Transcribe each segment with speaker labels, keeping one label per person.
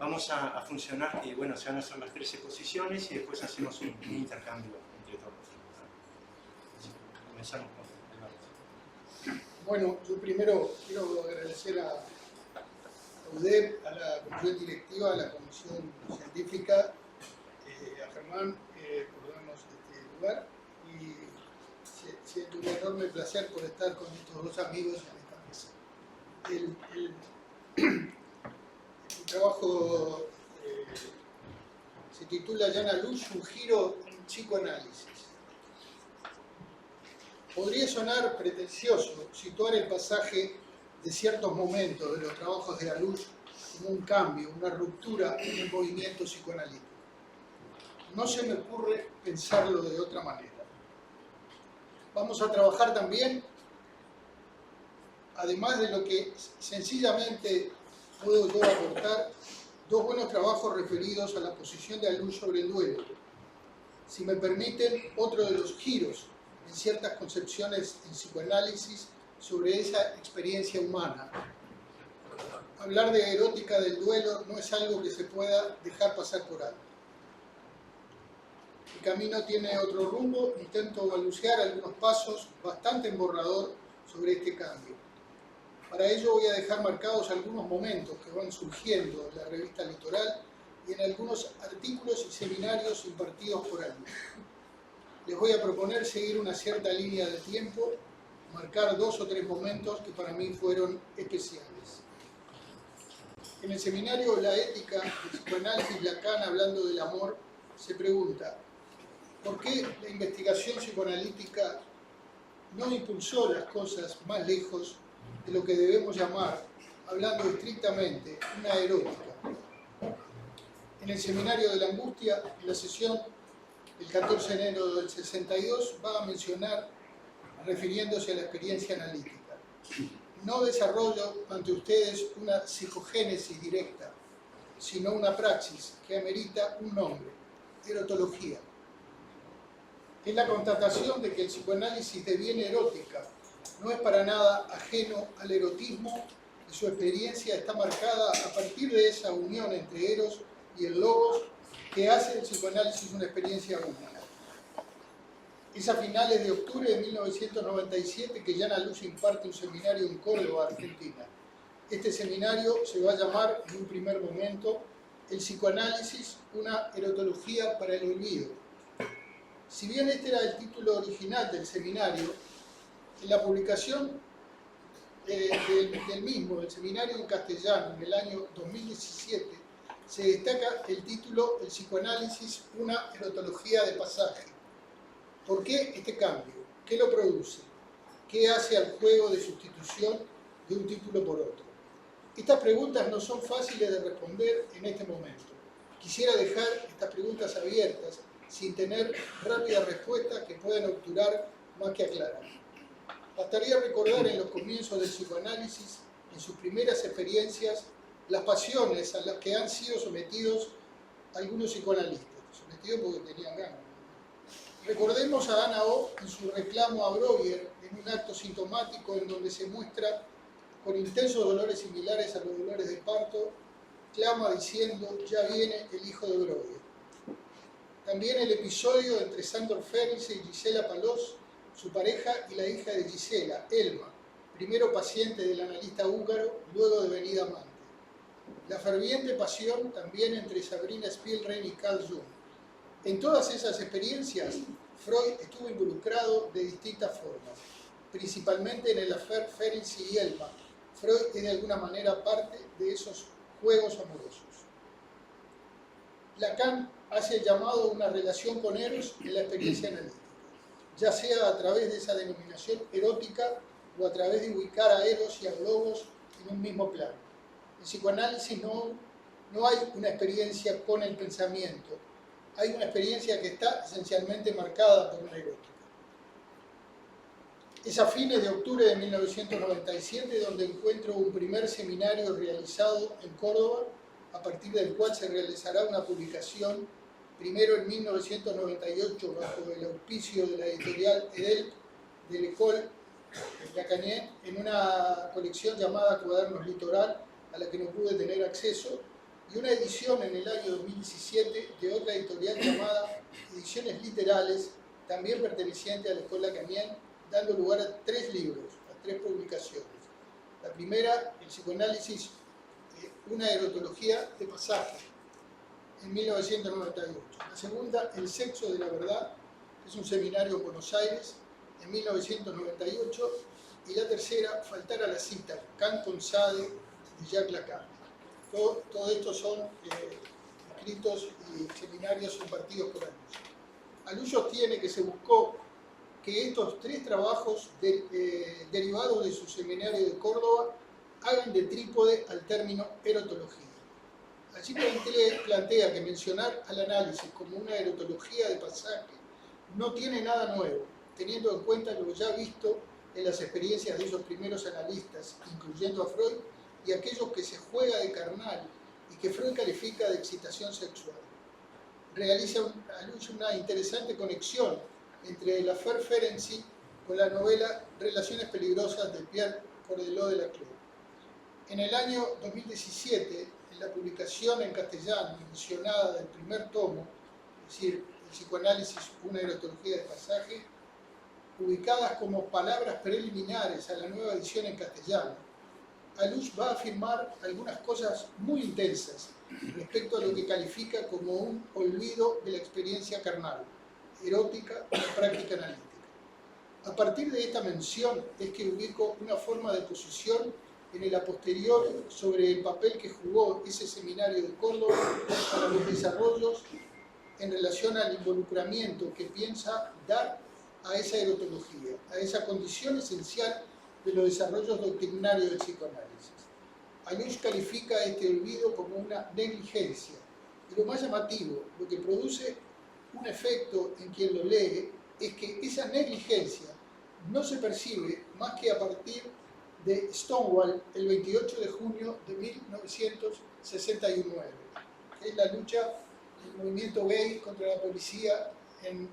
Speaker 1: vamos a funcionar, bueno, se van a hacer las 13 posiciones y después hacemos un intercambio entre todos. Así que comenzamos con Alberto.
Speaker 2: Bueno, yo primero quiero agradecer a UDEP, a la comisión directiva, a la comisión científica, a Germán por darnos este lugar, y siento un enorme placer por estar con estos dos amigos en esta mesa. El trabajo se titula Jana Luch, un giro en psicoanálisis. Podría sonar pretencioso situar el pasaje de ciertos momentos de los trabajos de Alush como un cambio, una ruptura en el movimiento psicoanalítico. No se me ocurre pensarlo de otra manera. Vamos a trabajar también, además de lo que sencillamente puedo yo aportar, dos buenos trabajos referidos a la posición de Alush sobre el duelo. Si me permiten, otro de los giros en ciertas concepciones en psicoanálisis sobre esa experiencia humana. Hablar de erótica del duelo no es algo que se pueda dejar pasar por alto. El camino tiene otro rumbo, intento balbucear algunos pasos bastante en borrador sobre este cambio. Para ello voy a dejar marcados algunos momentos que van surgiendo en la revista Litoral y en algunos artículos y seminarios impartidos por Alush. Les voy a proponer seguir una cierta línea de tiempo, marcar 2 o 3 momentos que para mí fueron especiales. En el seminario La ética del psicoanálisis, Lacan, hablando del amor, se pregunta ¿por qué la investigación psicoanalítica no impulsó las cosas más lejos de lo que debemos llamar, hablando estrictamente, una erótica? En el seminario de la angustia, en la sesión el 14 de enero del 62, va a mencionar, refiriéndose a la experiencia analítica: no desarrollo ante ustedes una psicogénesis directa, sino una praxis que amerita un nombre: erotología. Es la constatación de que el psicoanálisis deviene erótica, no es para nada ajeno al erotismo y su experiencia está marcada a partir de esa unión entre eros y el logos que hace el psicoanálisis una experiencia única. Es a finales de octubre de 1997 que Jana Luch imparte un seminario en Córdoba, Argentina. Este seminario se va a llamar, en un primer momento, El psicoanálisis, una erotología para el olvido. Si bien este era el título original del seminario, en la publicación del mismo, del seminario en castellano, en el año 2017, se destaca el título El psicoanálisis, una erotología de pasaje. ¿Por qué este cambio? ¿Qué lo produce? ¿Qué hace al juego de sustitución de un título por otro? Estas preguntas no son fáciles de responder en este momento. Quisiera dejar estas preguntas abiertas sin tener rápidas respuestas que puedan obturar más que aclarar. Bastaría recordar en los comienzos del psicoanálisis, en sus primeras experiencias, las pasiones a las que han sido sometidos algunos psicoanalistas, sometidos porque tenían ganas. Recordemos a Anna O en su reclamo a Breuer en un acto sintomático en donde se muestra con intensos dolores similares a los dolores de parto, clama diciendo: ya viene el hijo de Breuer. También el episodio entre Sándor Ferenczi y Gisela Palós, su pareja, y la hija de Gisela, Elma, primero paciente del analista húngaro, luego devenida amante. La ferviente pasión también entre Sabrina Spielrein y Carl Jung. En todas esas experiencias, Freud estuvo involucrado de distintas formas, principalmente en el affair Ferenczi y Elma. Freud es de alguna manera parte de esos juegos amorosos. Lacan hace el llamado a una relación con Eros en la experiencia analítica, ya sea a través de esa denominación erótica o a través de ubicar a Eros y a Logos en un mismo plano. En psicoanálisis no hay una experiencia con el pensamiento, hay una experiencia que está esencialmente marcada por una erótica. Es a fines de octubre de 1997 donde encuentro un primer seminario realizado en Córdoba, a partir del cual se realizará una publicación, primero en 1998 bajo el auspicio de la editorial Edel de l'École Lacanier, en una colección llamada Cuadernos Litoral, a la que no pude tener acceso, y una edición en el año 2017 de otra editorial llamada Ediciones Literales, también perteneciente a la Escuela Camián, dando lugar a 3 libros, a 3 publicaciones. La primera, El psicoanálisis, una erotología de pasaje, en 1998. La segunda, El sexo de la verdad, que es un seminario en Buenos Aires, en 1998. Y la tercera, Faltar a la cita, Kant con Sade, de Jacques Lacan. Todo esto son escritos y seminarios impartidos por Alús. Alús sostiene que se buscó que estos 3 trabajos derivados de su seminario de Córdoba hagan de trípode al término erotología. Allí plantea que mencionar al análisis como una erotología de pasaje no tiene nada nuevo, teniendo en cuenta lo ya visto en las experiencias de esos primeros analistas, incluyendo a Freud, y aquellos que se juega de carnal y que Freud califica de excitación sexual. Realiza Alús una interesante conexión entre el affaire Ferenczi con la novela Relaciones peligrosas de Pierre Cordelot de Laclau. En el año 2017, en la publicación en castellano mencionada del primer tomo, es decir, El psicoanálisis, una erotología de pasaje, ubicadas como palabras preliminares a la nueva edición en castellano, Alús va a afirmar algunas cosas muy intensas respecto a lo que califica como un olvido de la experiencia carnal, erótica y práctica analítica. A partir de esta mención es que ubico una forma de posición en el a posteriori sobre el papel que jugó ese seminario de Córdoba para los desarrollos en relación al involucramiento que piensa dar a esa erotología, a esa condición esencial de los desarrollos doctrinarios del psicoanálisis. Alús califica este olvido como una negligencia, y lo más llamativo, lo que produce un efecto en quien lo lee, es que esa negligencia no se percibe más que a partir de Stonewall, el 28 de junio de 1969, que es la lucha del movimiento gay contra la policía en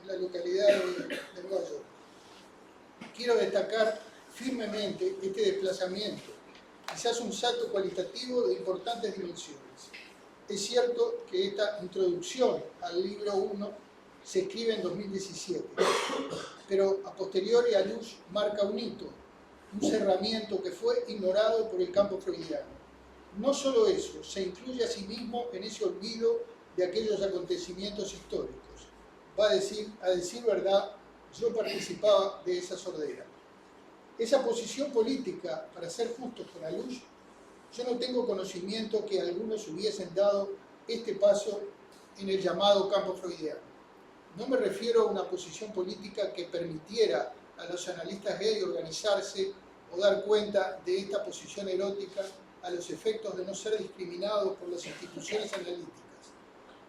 Speaker 2: la localidad de Nueva York. Quiero destacar firmemente este desplazamiento, quizás un salto cualitativo de importantes dimensiones. Es cierto que esta introducción al libro 1 se escribe en 2017, pero a posteriori Alús marca un hito, un cerramiento que fue ignorado por el campo freudiano. No solo eso, se incluye a sí mismo en ese olvido de aquellos acontecimientos históricos. Va a decir verdad, yo participaba de esa sordera. Esa posición política, para ser justos con Alús, yo no tengo conocimiento que algunos hubiesen dado este paso en el llamado campo freudiano. No me refiero a una posición política que permitiera a los analistas gay organizarse o dar cuenta de esta posición erótica a los efectos de no ser discriminados por las instituciones analíticas.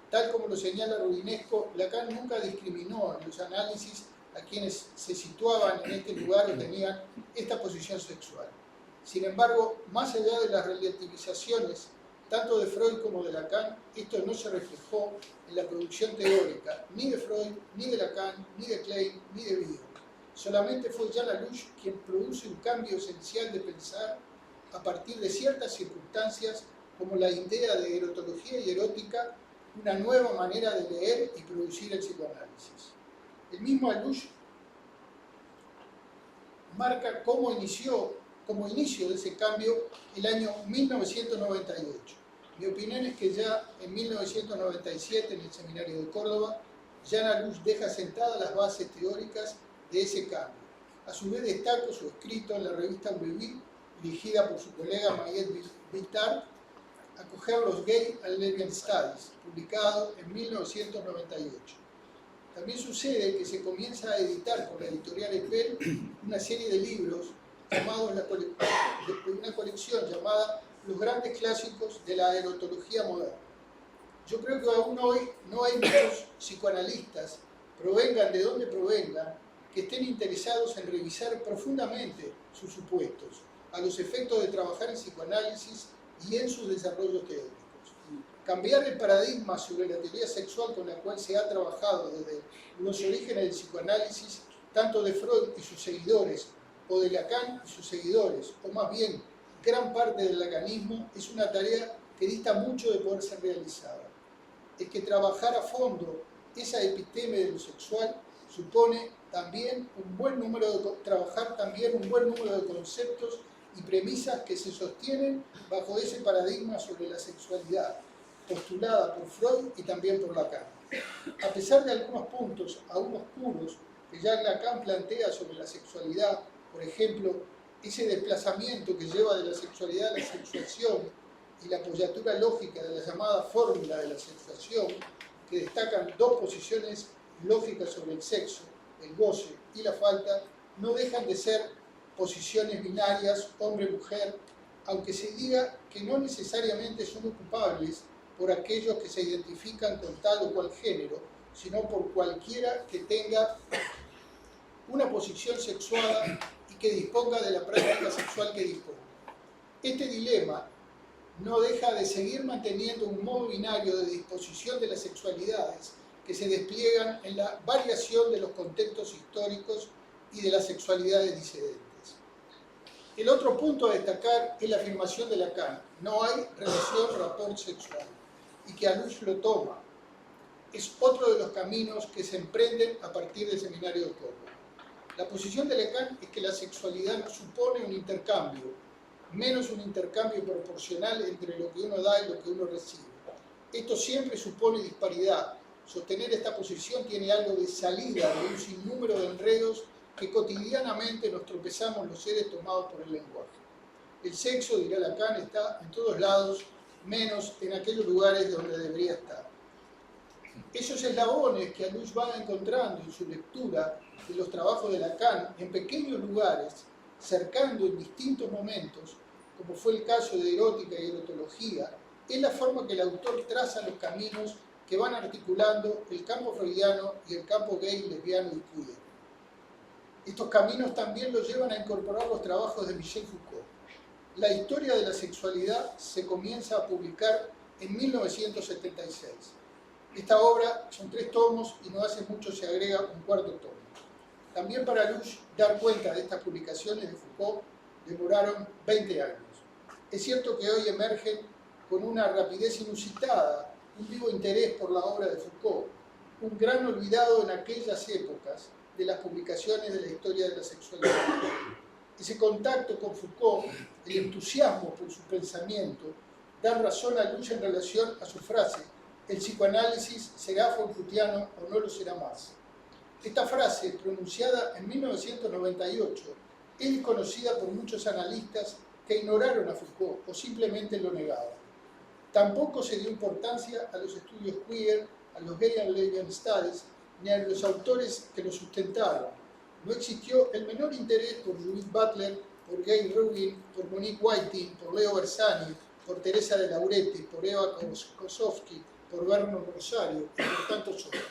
Speaker 2: Tal como lo señala Rudinesco, Lacan nunca discriminó en los análisis a quienes se situaban en este lugar o tenían esta posición sexual. Sin embargo, más allá de las relativizaciones, tanto de Freud como de Lacan, esto no se reflejó en la producción teórica ni de Freud, ni de Lacan, ni de Klein, ni de Bion. Solamente fue Jean Alús quien produce un cambio esencial de pensar a partir de ciertas circunstancias como la idea de erotología y erótica, una nueva manera de leer y producir el psicoanálisis. El mismo Alús marca como inicio de ese cambio el año 1998. Mi opinión es que ya en 1997, en el Seminario de Córdoba, Jean Alús deja sentadas las bases teóricas de ese cambio. A su vez destaco su escrito en la revista Brevi, dirigida por su colega Mayet Vitar, Acoger los gays al Lesbian Studies, publicado en 1998. También sucede que se comienza a editar por la editorial Epel una serie de libros llamados una colección llamada Los grandes clásicos de la erotología moderna. Yo creo que aún hoy no hay muchos psicoanalistas, provengan de donde provengan, que estén interesados en revisar profundamente sus supuestos, a los efectos de trabajar en psicoanálisis y en sus desarrollos teóricos. Cambiar el paradigma sobre la teoría sexual con la cual se ha trabajado desde los orígenes del psicoanálisis, tanto de Freud y sus seguidores, o de Lacan y sus seguidores, o más bien gran parte del lacanismo, es una tarea que dista mucho de poder ser realizada. Es que trabajar a fondo esa episteme de lo sexual supone también trabajar también un buen número de conceptos y premisas que se sostienen bajo ese paradigma sobre la sexualidad, postulada por Freud y también por Lacan. A pesar de algunos puntos aún oscuros que ya Lacan plantea sobre la sexualidad, por ejemplo, ese desplazamiento que lleva de la sexualidad a la sexuación y la apoyatura lógica de la llamada fórmula de la sexuación, que destacan dos posiciones lógicas sobre el sexo, el goce y la falta, no dejan de ser posiciones binarias, hombre-mujer, aunque se diga que no necesariamente son ocupables por aquellos que se identifican con tal o cual género, sino por cualquiera que tenga una posición sexuada y que disponga de la práctica sexual que disponga. Este dilema no deja de seguir manteniendo un modo binario de disposición de las sexualidades que se despliegan en la variación de los contextos históricos y de las sexualidades disidentes. El otro punto a destacar es la afirmación de Lacan: no hay relación-rapport sexual, y que Alush lo toma. Es otro de los caminos que se emprenden a partir del seminario de Córdoba. La posición de Lacan es que la sexualidad no supone un intercambio, menos un intercambio proporcional entre lo que uno da y lo que uno recibe. Esto siempre supone disparidad. Sostener esta posición tiene algo de salida de un sinnúmero de enredos que cotidianamente nos tropezamos los seres tomados por el lenguaje. El sexo, dirá Lacan, está en todos lados, menos en aquellos lugares donde debería estar. Esos eslabones que Alush va encontrando en su lectura de los trabajos de Lacan en pequeños lugares, cercando en distintos momentos, como fue el caso de erótica y erotología, es la forma que el autor traza los caminos que van articulando el campo freudiano y el campo gay, lesbiano y queer. Estos caminos también los llevan a incorporar los trabajos de Michel Foucault. La historia de la sexualidad se comienza a publicar en 1976. Esta obra son 3 tomos y no hace mucho se agrega un 4º tomo. También para Alush dar cuenta de estas publicaciones de Foucault demoraron 20 años. Es cierto que hoy emergen con una rapidez inusitada un vivo interés por la obra de Foucault, un gran olvidado en aquellas épocas de las publicaciones de la historia de la sexualidad. Ese contacto con Foucault, el entusiasmo por su pensamiento, dan razón a Alush en relación a su frase: el psicoanálisis será foucaultiano o no lo será más. Esta frase, pronunciada en 1998, es conocida por muchos analistas que ignoraron a Foucault o simplemente lo negaban. Tampoco se dio importancia a los estudios queer, a los gay and lesbian studies, ni a los autores que lo sustentaron. No existió el menor interés por Judith Butler, por Gail Rubin, por Monique Whiting, por Leo Bersani, por Teresa de Laureti, por Eva Kosowski, por Vernon Rosario y por tantos otros.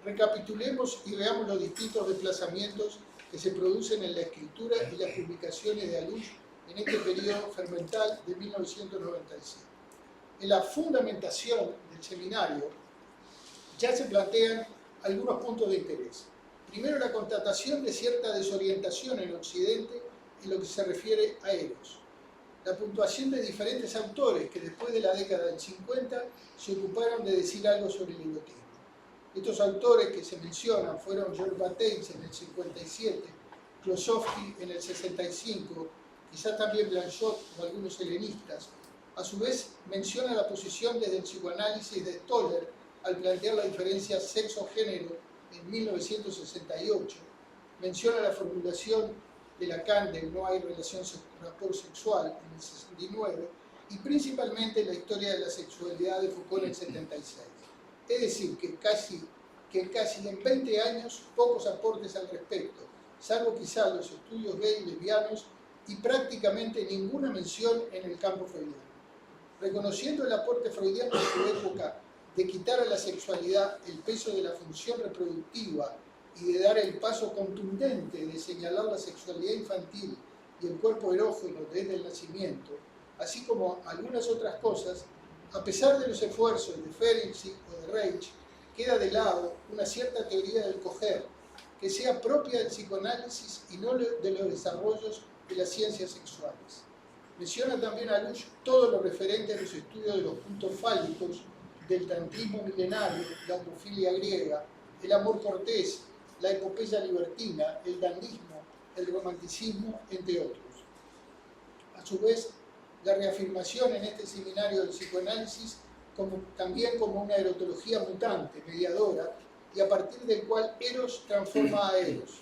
Speaker 2: Recapitulemos y veamos los distintos desplazamientos que se producen en la escritura y las publicaciones de Alush en este periodo fermental de 1997. En la fundamentación del seminario ya se plantean algunos puntos de interés. Primero, la constatación de cierta desorientación en Occidente en lo que se refiere a Eros. La puntuación de diferentes autores que después de la década del 50 se ocuparon de decir algo sobre el erotismo. Estos autores que se mencionan fueron George Bataille en el 57, Klosowski en el 65, quizá también Blanchot o algunos helenistas. A su vez, menciona la posición desde el psicoanálisis de Stoller al plantear la diferencia sexo-género en 1968. Menciona la formulación de Lacan de no hay relación rapport sexual en el 69 y principalmente la historia de la sexualidad de Foucault en el 76. Es decir, que casi en 20 años pocos aportes al respecto, salvo quizá los estudios gay y lesbianos y prácticamente ninguna mención en el campo freudiano. Reconociendo el aporte freudiano de su época de quitar a la sexualidad el peso de la función reproductiva y de dar el paso contundente de señalar la sexualidad infantil y el cuerpo erógeno desde el nacimiento, así como algunas otras cosas, a pesar de los esfuerzos de Ferenczi o de Reich, queda de lado una cierta teoría del coger que sea propia del psicoanálisis y no de los desarrollos de las ciencias sexuales. Menciona también a luz todo lo referente a los estudios de los puntos fálicos, del tantrismo milenario, la homofilia griega, el amor cortés, la epopeya libertina, el dandismo, el romanticismo, entre otros. A su vez, la reafirmación en este seminario del psicoanálisis también como una erotología mutante, mediadora, y a partir del cual Eros transforma a Eros.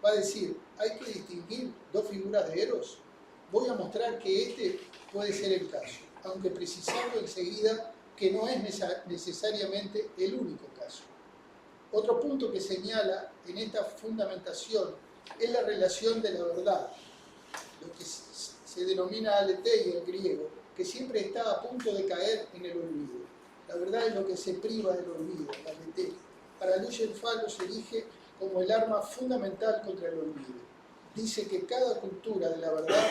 Speaker 2: Va a decir, ¿hay que distinguir dos figuras de Eros? Voy a mostrar que este puede ser el caso, aunque precisando enseguida que no es necesariamente el único caso. Otro punto que señala en esta fundamentación es la relación de la verdad, lo que se denomina aletheia en griego, que siempre está a punto de caer en el olvido. La verdad es lo que se priva del olvido, la aletheia. Para Luis el falo se erige como el arma fundamental contra el olvido. Dice que cada cultura de la verdad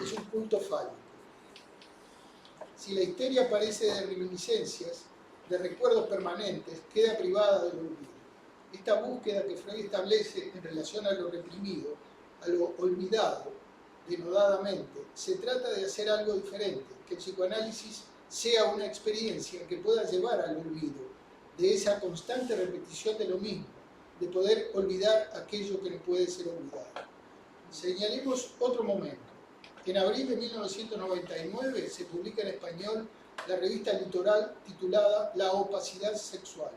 Speaker 2: es un culto fálico. Si la histeria parece de reminiscencias, de recuerdos permanentes, queda privada del olvido. Esta búsqueda que Freud establece en relación a lo reprimido, a lo olvidado, denodadamente, se trata de hacer algo diferente, que el psicoanálisis sea una experiencia que pueda llevar al olvido, de esa constante repetición de lo mismo, de poder olvidar aquello que no puede ser olvidado. Señalemos otro momento. En abril de 1999 se publica en español la revista Litoral titulada La opacidad sexual.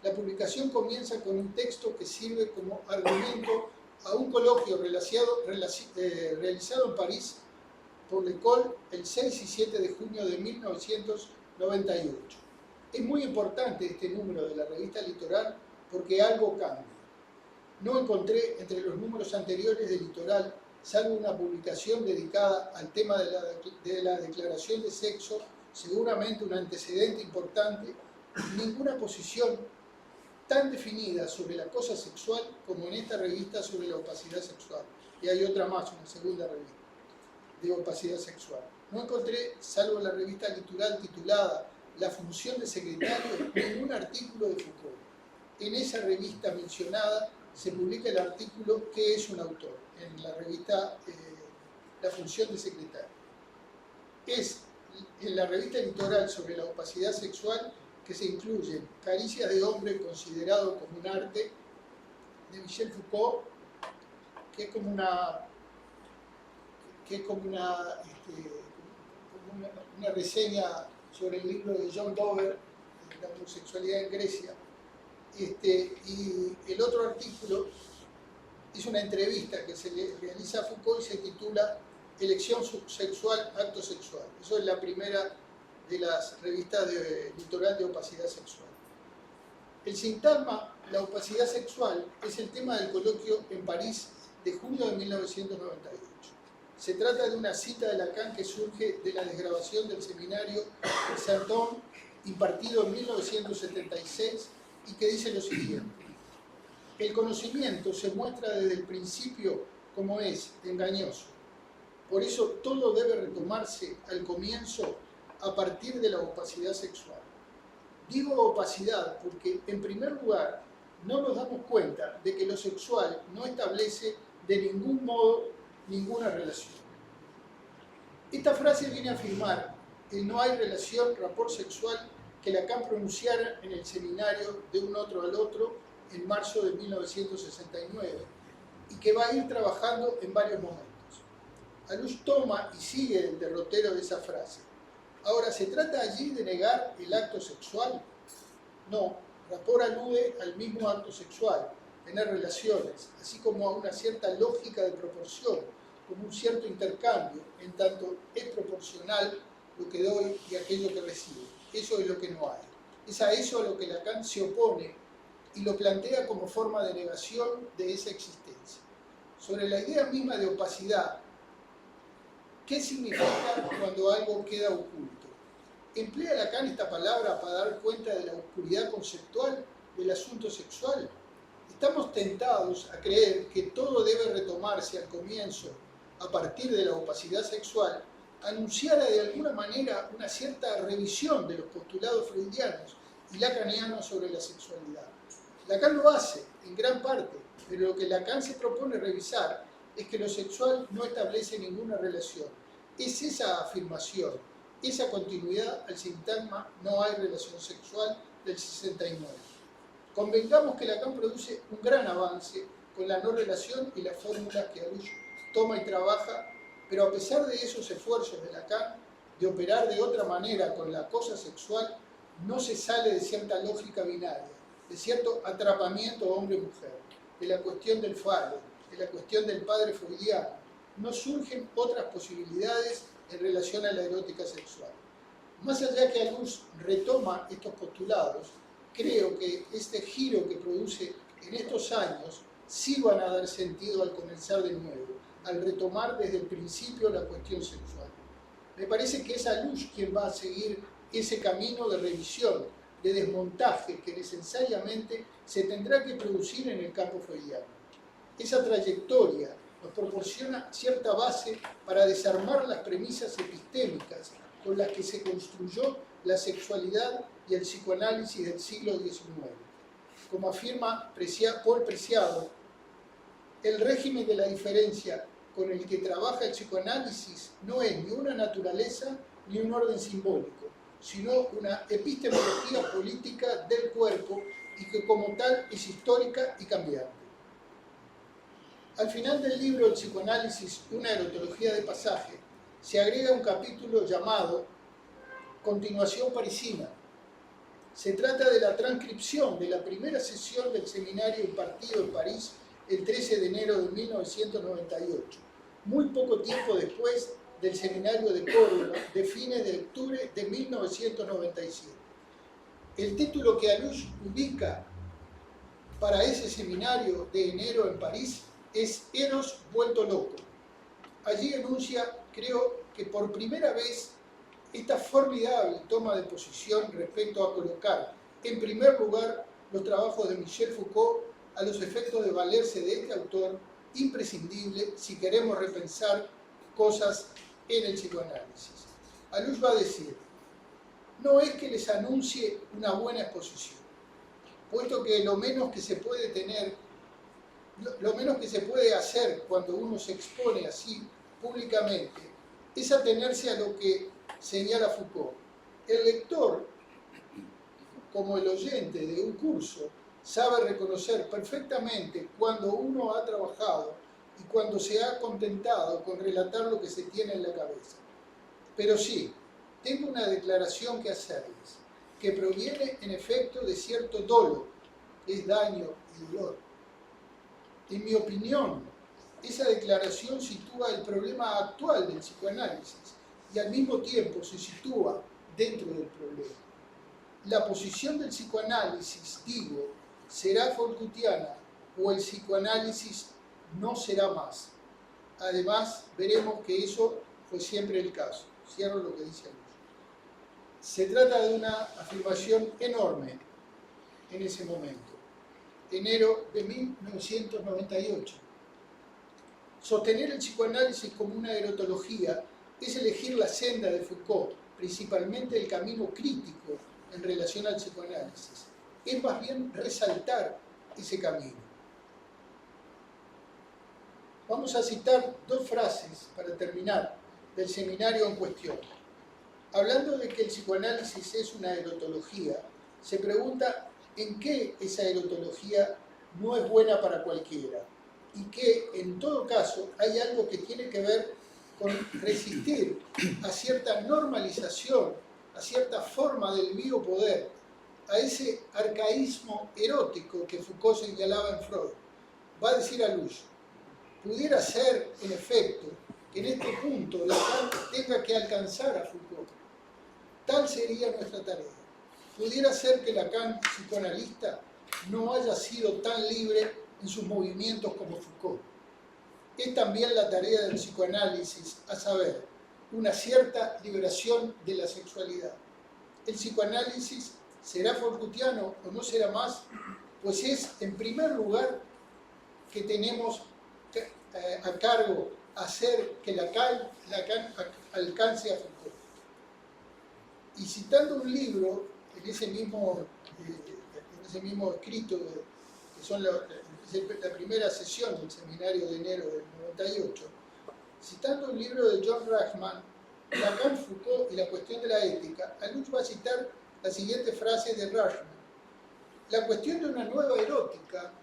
Speaker 2: La publicación comienza con un texto que sirve como argumento a un coloquio realizado en París por L'École el 6 y 7 de junio de 1998. Es muy importante este número de la revista Litoral porque algo cambia. No encontré entre los números anteriores de Litoral, salvo una publicación dedicada al tema de la declaración de sexo, seguramente un antecedente importante, ninguna posición tan definida sobre la cosa sexual como en esta revista sobre la opacidad sexual. Y hay otra más, una segunda revista de opacidad sexual. No encontré, salvo la revista Litoral titulada La función de secretario, ningún artículo de Foucault. En esa revista mencionada se publica el artículo ¿Qué es un autor?, en la revista La función de secretario. Es en la revista Litoral sobre la opacidad sexual que se incluyen Caricias de hombre considerado como un arte, de Michel Foucault, que es como una reseña sobre el libro de John Dover, La homosexualidad en Grecia. Y el otro artículo es una entrevista que se le realiza a Foucault y se titula Elección sexual, acto sexual. Eso es la primera de las revistas de Litoral de opacidad sexual. El sintagma, la opacidad sexual, es el tema del coloquio en París de junio de 1998. Se trata de una cita de Lacan que surge de la desgrabación del seminario de Saint-Ouen impartido en 1976 y que dice lo siguiente: el conocimiento se muestra desde el principio como es, engañoso. Por eso todo debe retomarse al comienzo a partir de la opacidad sexual. Digo opacidad porque, en primer lugar, no nos damos cuenta de que lo sexual no establece de ningún modo ninguna relación. Esta frase viene a afirmar el no hay relación, rapport sexual, que Lacan pronunciara en el seminario De un otro al otro en marzo de 1969 y que va a ir trabajando en varios momentos. Aluz toma y sigue el derrotero de esa frase. Ahora, ¿se trata allí de negar el acto sexual? No, rapport alude al mismo acto sexual, tener relaciones, así como a una cierta lógica de proporción, como un cierto intercambio, en tanto es proporcional lo que doy y aquello que recibo. Eso es lo que no hay. Es a eso a lo que Lacan se opone y lo plantea como forma de negación de esa existencia. Sobre la idea misma de opacidad, ¿qué significa cuando algo queda oculto? ¿Emplea Lacan esta palabra para dar cuenta de la oscuridad conceptual del asunto sexual? Estamos tentados a creer que todo debe retomarse al comienzo, a partir de la opacidad sexual, anunciara de alguna manera una cierta revisión de los postulados freudianos y lacanianos sobre la sexualidad. Lacan lo hace, en gran parte, pero lo que Lacan se propone revisar es que lo sexual no establece ninguna relación, es esa afirmación, esa continuidad al sintagma "no hay relación sexual" del 69. Convengamos que Lacan produce un gran avance con la no relación y las fórmulas que Alush toma y trabaja, pero a pesar de esos esfuerzos de Lacan de operar de otra manera con la cosa sexual, no se sale de cierta lógica binaria, de cierto atrapamiento hombre-mujer, de la cuestión del falo, de la cuestión del padre freudiano. No surgen otras posibilidades en relación a la erótica sexual. Más allá que Alush retoma estos postulados, creo que este giro que produce en estos años sí van a dar sentido al comenzar de nuevo, al retomar desde el principio la cuestión sexual. Me parece que es Alush quien va a seguir ese camino de revisión, de desmontaje que necesariamente se tendrá que producir en el campo freudiano. Esa trayectoria nos proporciona cierta base para desarmar las premisas epistémicas con las que se construyó la sexualidad y el psicoanálisis del siglo XIX. Como afirma Paul Preciado, el régimen de la diferencia con el que trabaja el psicoanálisis no es ni una naturaleza ni un orden simbólico, sino una epistemología política del cuerpo y que como tal es histórica y cambiante. Al final del libro El psicoanálisis, una erotología de pasaje, se agrega un capítulo llamado Continuación parisina. Se trata de la transcripción de la primera sesión del seminario impartido en París el 13 de enero de 1998, muy poco tiempo después del seminario de Córdoba de fines de octubre de 1997. El título que Alush ubica para ese seminario de enero en París es Eros vuelto loco. Allí enuncia, creo que por primera vez, esta formidable toma de posición respecto a colocar en primer lugar los trabajos de Michel Foucault a los efectos de valerse de este autor imprescindible si queremos repensar cosas en el psicoanálisis. Alush va a decir: no es que les anuncie una buena exposición, puesto que lo menos que se puede hacer cuando uno se expone así públicamente es atenerse a lo que señala Foucault. El lector, como el oyente de un curso, sabe reconocer perfectamente cuando uno ha trabajado y cuando se ha contentado con relatar lo que se tiene en la cabeza. Pero sí, tengo una declaración que hacerles, que proviene en efecto de cierto dolo, es daño y dolor. En mi opinión, esa declaración sitúa el problema actual del psicoanálisis y al mismo tiempo se sitúa dentro del problema. La posición del psicoanálisis, digo, será Foucaultiana o el psicoanálisis no será más. Además, veremos que eso fue siempre el caso. Cierro lo que dice Alush. Se trata de una afirmación enorme en ese momento. Enero de 1998. Sostener el psicoanálisis como una erotología es elegir la senda de Foucault, principalmente el camino crítico en relación al psicoanálisis. Es más bien resaltar ese camino. Vamos a citar dos frases para terminar del seminario en cuestión. Hablando de que el psicoanálisis es una erotología, se pregunta en qué esa erotología no es buena para cualquiera y que, en todo caso, hay algo que tiene que ver con resistir a cierta normalización, a cierta forma del biopoder, a ese arcaísmo erótico que Foucault señalaba en Freud. Va a decir Alush: pudiera ser, en efecto, que en este punto Lacan tenga que alcanzar a Foucault. Tal sería nuestra tarea. Pudiera ser que Lacan, psicoanalista, no haya sido tan libre en sus movimientos como Foucault. Es también la tarea del psicoanálisis, a saber, una cierta liberación de la sexualidad. El psicoanálisis será Foucaultiano o no será más, pues es, en primer lugar, que tenemos a cargo hacer que Lacan alcance a Foucault. Y citando un libro, en ese mismo escrito, que son la primera sesión del seminario de enero del 98, Citando un libro de John Rachman, Lacan, Foucault y la cuestión de la ética, Alush va a citar la siguiente frase de Rachman: la cuestión de una nueva erótica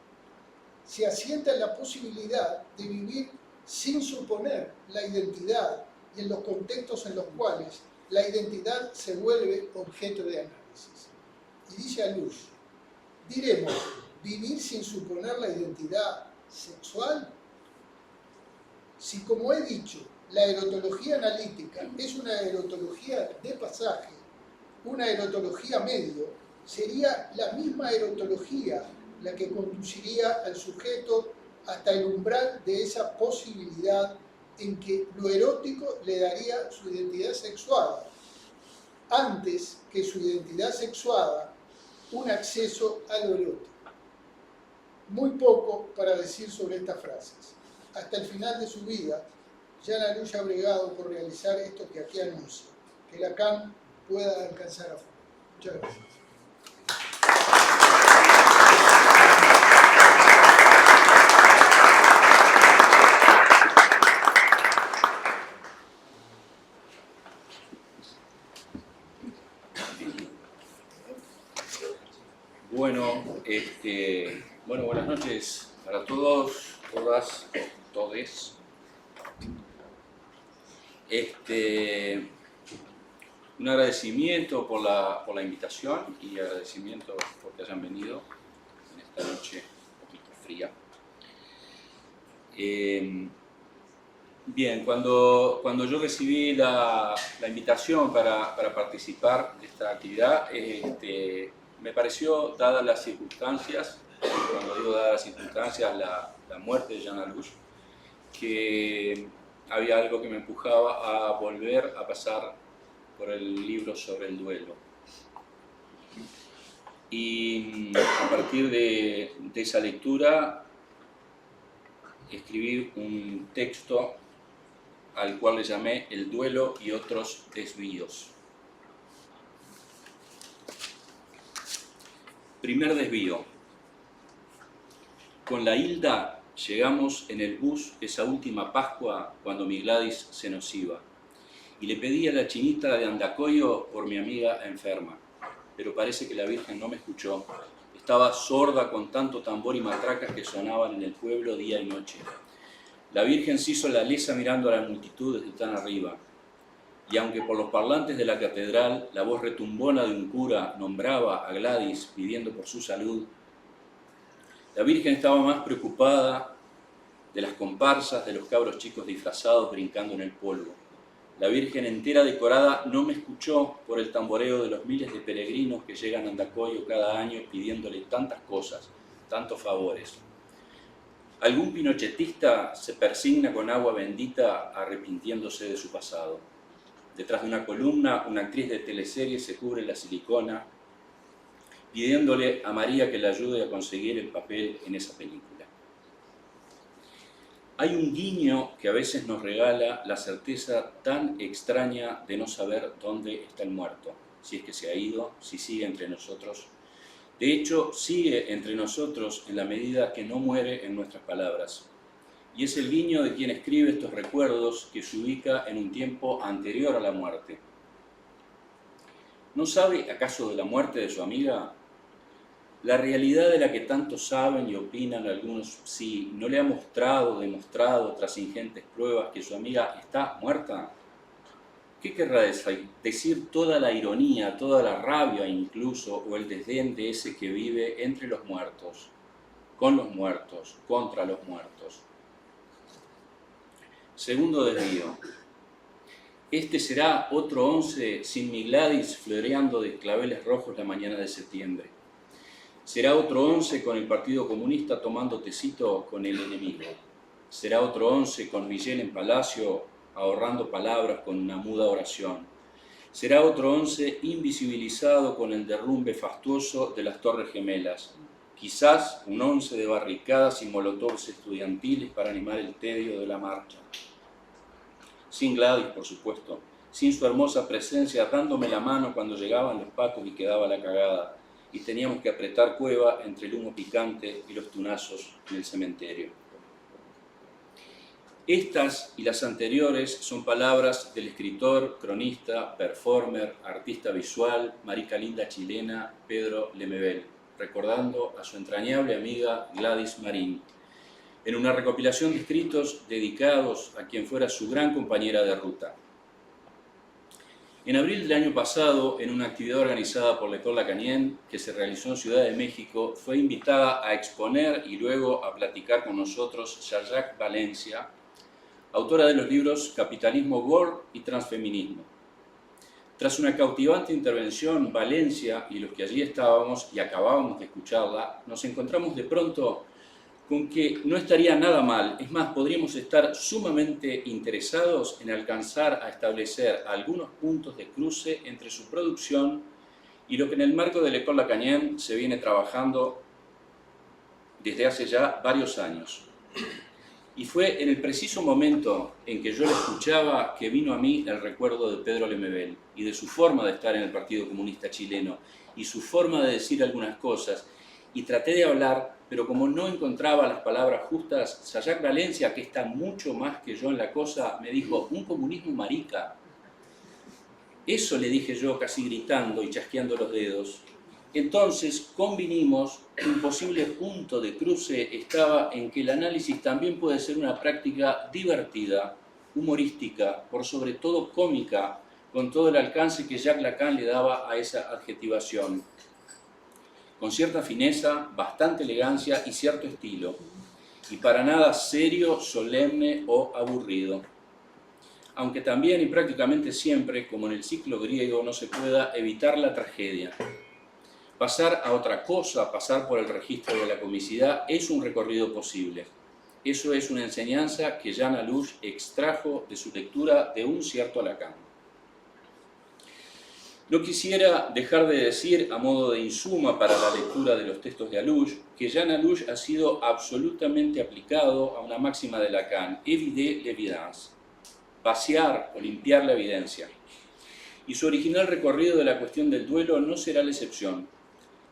Speaker 2: se asienta en la posibilidad de vivir sin suponer la identidad y en los contextos en los cuales la identidad se vuelve objeto de análisis. Y dice Alush, diremos, ¿vivir sin suponer la identidad sexual? Si, como he dicho, la erotología analítica es una erotología de pasaje, una erotología medio, sería la misma erotología la que conduciría al sujeto hasta el umbral de esa posibilidad en que lo erótico le daría su identidad sexuada, antes que su identidad sexuada un acceso a lo erótico. Muy poco para decir sobre estas frases. Hasta el final de su vida, Jean Alush ha bregado por realizar esto que aquí anuncio, que Lacan pueda alcanzar a fondo. Muchas gracias.
Speaker 3: Bueno, buenas noches para todos, todas, todes. Un agradecimiento por la invitación y agradecimiento por que hayan venido en esta noche un poquito fría. Bien, cuando yo recibí la invitación para participar de esta actividad, me pareció, dadas las circunstancias, cuando digo dadas las circunstancias, la muerte de Jean Alush, que había algo que me empujaba a volver a pasar por el libro sobre el duelo. Y a partir de esa lectura, escribir un texto al cual le llamé El duelo y otros desvíos. Primer desvío. Con la Hilda llegamos en el bus esa última Pascua cuando mi Gladys se nos iba. Y le pedí a la chinita de Andacoyo por mi amiga enferma. Pero parece que la Virgen no me escuchó. Estaba sorda con tanto tambor y matracas que sonaban en el pueblo día y noche. La Virgen se hizo la lesa mirando a la multitud desde tan arriba. Y aunque por los parlantes de la catedral la voz retumbona de un cura nombraba a Gladys pidiendo por su salud, la Virgen estaba más preocupada de las comparsas de los cabros chicos disfrazados brincando en el polvo. La Virgen entera decorada no me escuchó por el tamboreo de los miles de peregrinos que llegan a Andacoyo cada año pidiéndole tantas cosas, tantos favores. Algún pinochetista se persigna con agua bendita arrepintiéndose de su pasado. Detrás de una columna, una actriz de teleserie se cubre la silicona, pidiéndole a María que le ayude a conseguir el papel en esa película. Hay un guiño que a veces nos regala la certeza tan extraña de no saber dónde está el muerto, si es que se ha ido, si sigue entre nosotros. De hecho, sigue entre nosotros en la medida que no muere en nuestras palabras. Y es el guiño de quien escribe estos recuerdos que se ubica en un tiempo anterior a la muerte. ¿No sabe acaso de la muerte de su amiga? La realidad de la que tanto saben y opinan algunos, sí, ¿no le ha demostrado tras ingentes pruebas que su amiga está muerta? ¿Qué querrá decir toda la ironía, toda la rabia incluso, o el desdén de ese que vive entre los muertos, con los muertos, contra los muertos? Segundo desvío. Este será otro 11 sin mi Gladys floreando de claveles rojos la mañana de septiembre. Será otro 11 con el Partido Comunista tomando tecito con el enemigo. Será otro 11 con Miguel en Palacio ahorrando palabras con una muda oración. Será otro 11 invisibilizado con el derrumbe fastuoso de las Torres Gemelas. Quizás un 11 de barricadas y molotovs estudiantiles para animar el tedio de la marcha. Sin Gladys, por supuesto, sin su hermosa presencia dándome la mano cuando llegaban los pacos y quedaba la cagada, y teníamos que apretar cueva entre el humo picante y los tunazos en el cementerio. Estas y las anteriores son palabras del escritor, cronista, performer, artista visual, marica linda chilena, Pedro Lemebel, recordando a su entrañable amiga Gladys Marín, en una recopilación de escritos dedicados a quien fuera su gran compañera de ruta. En abril del año pasado, en una actividad organizada por l'École Lacanienne, que se realizó en Ciudad de México, fue invitada a exponer y luego a platicar con nosotros Sayak Valencia, autora de los libros Capitalismo World y Transfeminismo. Tras una cautivante intervención, Valencia y los que allí estábamos y acabábamos de escucharla, nos encontramos de pronto con que no estaría nada mal, es más, podríamos estar sumamente interesados en alcanzar a establecer algunos puntos de cruce entre su producción y lo que en el marco de l'École Lacanienne se viene trabajando desde hace ya varios años. Y fue en el preciso momento en que yo la escuchaba que vino a mí el recuerdo de Pedro Lemebel y de su forma de estar en el Partido Comunista Chileno y su forma de decir algunas cosas. Y traté de hablar, pero como no encontraba las palabras justas, Sayak Valencia, que está mucho más que yo en la cosa, me dijo, un comunismo marica. Eso le dije yo casi gritando y chasqueando los dedos. Entonces convinimos que un posible punto de cruce estaba en que el análisis también puede ser una práctica divertida, humorística, por sobre todo cómica, con todo el alcance que Jacques Lacan le daba a esa adjetivación, con cierta fineza, bastante elegancia y cierto estilo, y para nada serio, solemne o aburrido. Aunque también y prácticamente siempre, como en el ciclo griego, no se pueda evitar la tragedia. Pasar a otra cosa, pasar por el registro de la comicidad, es un recorrido posible. Eso es una enseñanza que Jean Alouche extrajo de su lectura de un cierto Lacan. No quisiera dejar de decir, a modo de insuma para la lectura de los textos de Alouche, que Jean Alouche ha sido absolutamente aplicado a una máxima de Lacan, éviter l'évidence, vaciar o limpiar la evidencia. Y su original recorrido de la cuestión del duelo no será la excepción.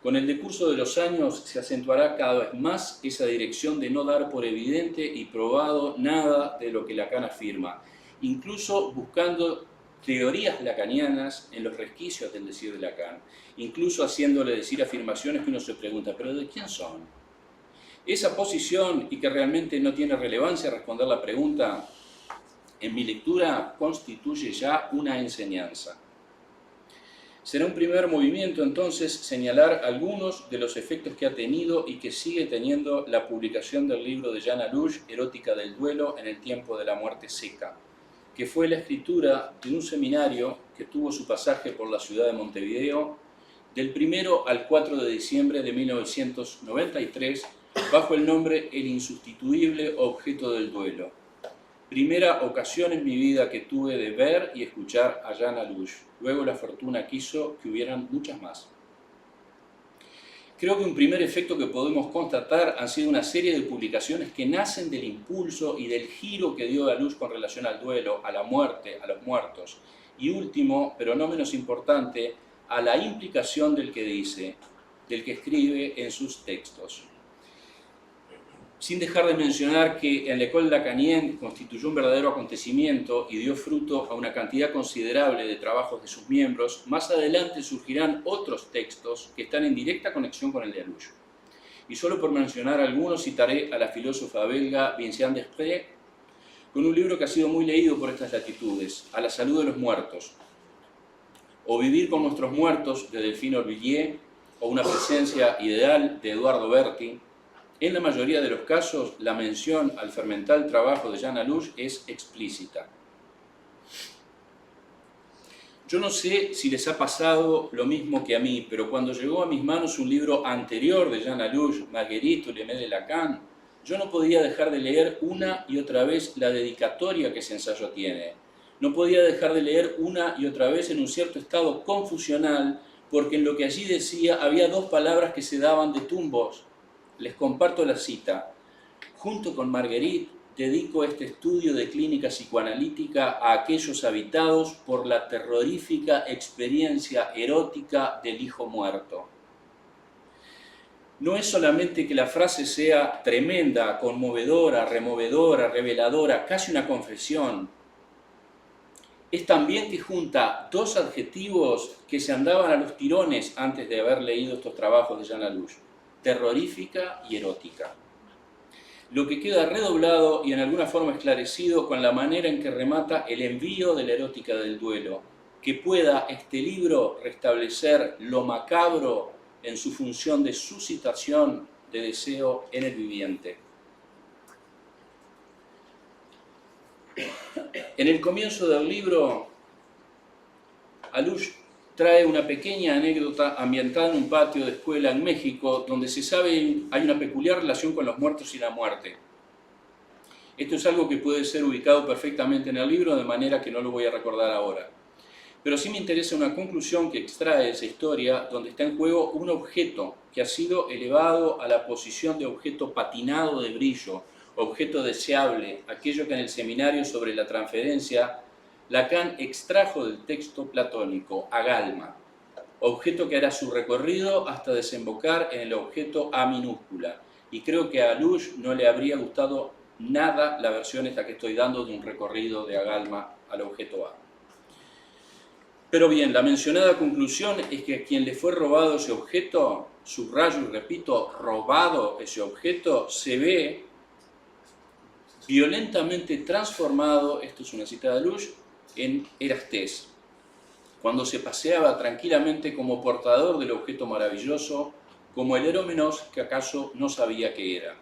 Speaker 3: Con el decurso de los años se acentuará cada vez más esa dirección de no dar por evidente y probado nada de lo que Lacan afirma, incluso buscando teorías lacanianas en los resquicios del decir de Lacan, incluso haciéndole decir afirmaciones que uno se pregunta, ¿pero de quién son? Esa posición, y que realmente no tiene relevancia responder la pregunta, en mi lectura constituye ya una enseñanza. Será un primer movimiento entonces señalar algunos de los efectos que ha tenido y que sigue teniendo la publicación del libro de Jean Alouche, Erótica del duelo en el tiempo de la muerte seca, que fue la escritura de un seminario que tuvo su pasaje por la ciudad de Montevideo del 1 al 4 de diciembre de 1993 bajo el nombre El insustituible objeto del duelo. Primera ocasión en mi vida que tuve de ver y escuchar a Jean Alouche. Luego la fortuna quiso que hubieran muchas más. Creo que un primer efecto que podemos constatar han sido una serie de publicaciones que nacen del impulso y del giro que dio Alouche con relación al duelo, a la muerte, a los muertos. Y último, pero no menos importante, a la implicación del que dice, del que escribe en sus textos. Sin dejar de mencionar que en l'École Lacanienne constituyó un verdadero acontecimiento y dio fruto a una cantidad considerable de trabajos de sus miembros, más adelante surgirán otros textos que están en directa conexión con el de Alouche. Y solo por mencionar algunos, citaré a la filósofa belga Vinciane Desprez, con un libro que ha sido muy leído por estas latitudes, A la salud de los muertos, o Vivir con nuestros muertos, de Delphine Orvilliers, o Una presencia ideal, de Eduardo Berti. En la mayoría de los casos, la mención al fermental trabajo de Jean Alouche es explícita. Yo no sé si les ha pasado lo mismo que a mí, pero cuando llegó a mis manos un libro anterior de Jean Alouche, Marguerite ou l'Aimé de Lacan, yo no podía dejar de leer una y otra vez la dedicatoria que ese ensayo tiene. No podía dejar de leer una y otra vez en un cierto estado confusional, porque en lo que allí decía había dos palabras que se daban de tumbos. Les comparto la cita. Junto con Marguerite, dedico este estudio de clínica psicoanalítica a aquellos habitados por la terrorífica experiencia erótica del hijo muerto. no es solamente que la frase sea tremenda, conmovedora, removedora, reveladora, casi una confesión. Es también que junta dos adjetivos que se andaban a los tirones antes de haber leído estos trabajos de Jean Lalouche: terrorífica y erótica. Lo que queda redoblado y en alguna forma esclarecido con la manera en que remata el envío de la erótica del duelo, que pueda este libro restablecer lo macabro en su función de suscitación de deseo en el viviente. En el comienzo del libro, Lalouche trae una pequeña anécdota ambientada en un patio de escuela en México, donde se sabe hay una peculiar relación con los muertos y la muerte. Esto es algo que puede ser ubicado perfectamente en el libro, de manera que no lo voy a recordar ahora. Pero sí me interesa una conclusión que extrae esa historia, donde está en juego un objeto que ha sido elevado a la posición de objeto patinado de brillo, objeto deseable, aquello que en el seminario sobre la transferencia Lacan extrajo del texto platónico, agalma, objeto que hará su recorrido hasta desembocar en el objeto A minúscula. Y creo que a Lalouche no le habría gustado nada la versión esta que estoy dando de un recorrido de agalma al objeto A. Pero bien, la mencionada conclusión es que a quien le fue robado ese objeto, subrayo y repito, robado ese objeto, se ve violentamente transformado, esto es una cita de Lalouche, en Erastés, cuando se paseaba tranquilamente como portador del objeto maravilloso, como el erómenos que acaso no sabía que era.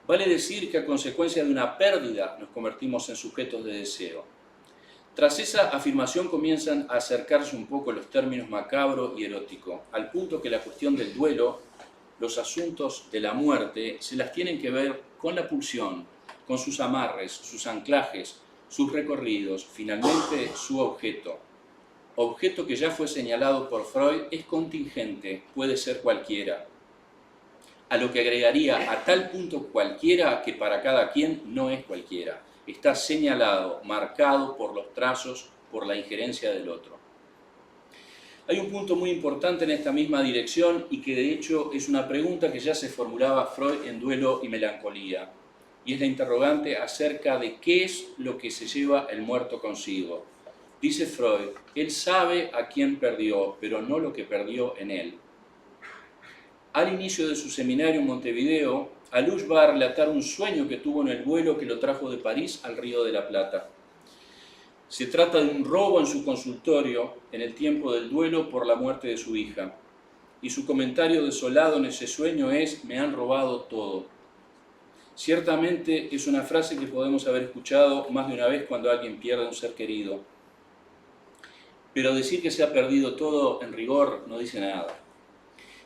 Speaker 3: Vale decir que a consecuencia de una pérdida nos convertimos en sujetos de deseo. Tras esa afirmación comienzan a acercarse un poco los términos macabro y erótico, al punto que la cuestión del duelo, los asuntos de la muerte, se las tienen que ver con la pulsión, con sus amarres, sus anclajes, sus recorridos, finalmente su objeto. Objeto que ya fue señalado por Freud es contingente, puede ser cualquiera. A lo que agregaría a tal punto cualquiera que para cada quien no es cualquiera. Está señalado, marcado por los trazos, por la injerencia del otro. Hay un punto muy importante en esta misma dirección y que de hecho es una pregunta que ya se formulaba Freud en Duelo y Melancolía. Y es la interrogante acerca de qué es lo que se lleva el muerto consigo. Dice Freud, él sabe a quién perdió, pero no lo que perdió en él. Al inicio de su seminario en Montevideo, Lalouche va a relatar un sueño que tuvo en el vuelo que lo trajo de París al Río de la Plata. Se trata de un robo en su consultorio en el tiempo del duelo por la muerte de su hija. Y su comentario desolado en ese sueño es, me han robado todo. Ciertamente es una frase que podemos haber escuchado más de una vez cuando alguien pierde un ser querido. Pero decir que se ha perdido todo, en rigor, no dice nada.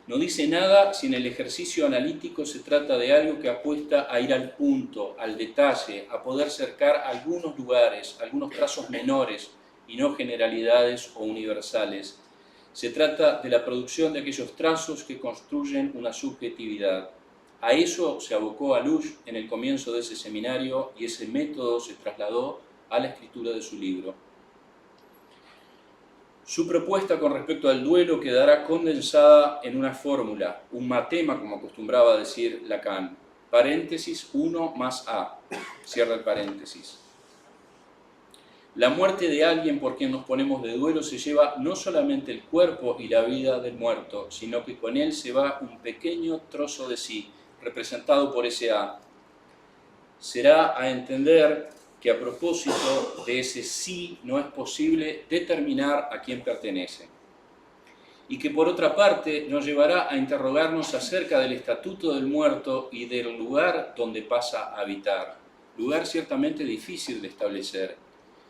Speaker 3: No dice nada si en el ejercicio analítico se trata de algo que apuesta a ir al punto, al detalle, a poder cercar algunos lugares, algunos trazos menores y no generalidades o universales. Se trata de la producción de aquellos trazos que construyen una subjetividad. A eso se abocó Lalouche en el comienzo de ese seminario y ese método se trasladó a la escritura de su libro. Su propuesta con respecto al duelo quedará condensada en una fórmula, un matema, como acostumbraba decir Lacan, paréntesis 1 más A, cierra el paréntesis. La muerte de alguien por quien nos ponemos de duelo se lleva no solamente el cuerpo y la vida del muerto, sino que con él se va un pequeño trozo de sí, representado por ese A. Será a entender que a propósito de ese sí no es posible determinar a quién pertenece. Y que por otra parte nos llevará a interrogarnos acerca del estatuto del muerto y del lugar donde pasa a habitar. Lugar ciertamente difícil de establecer.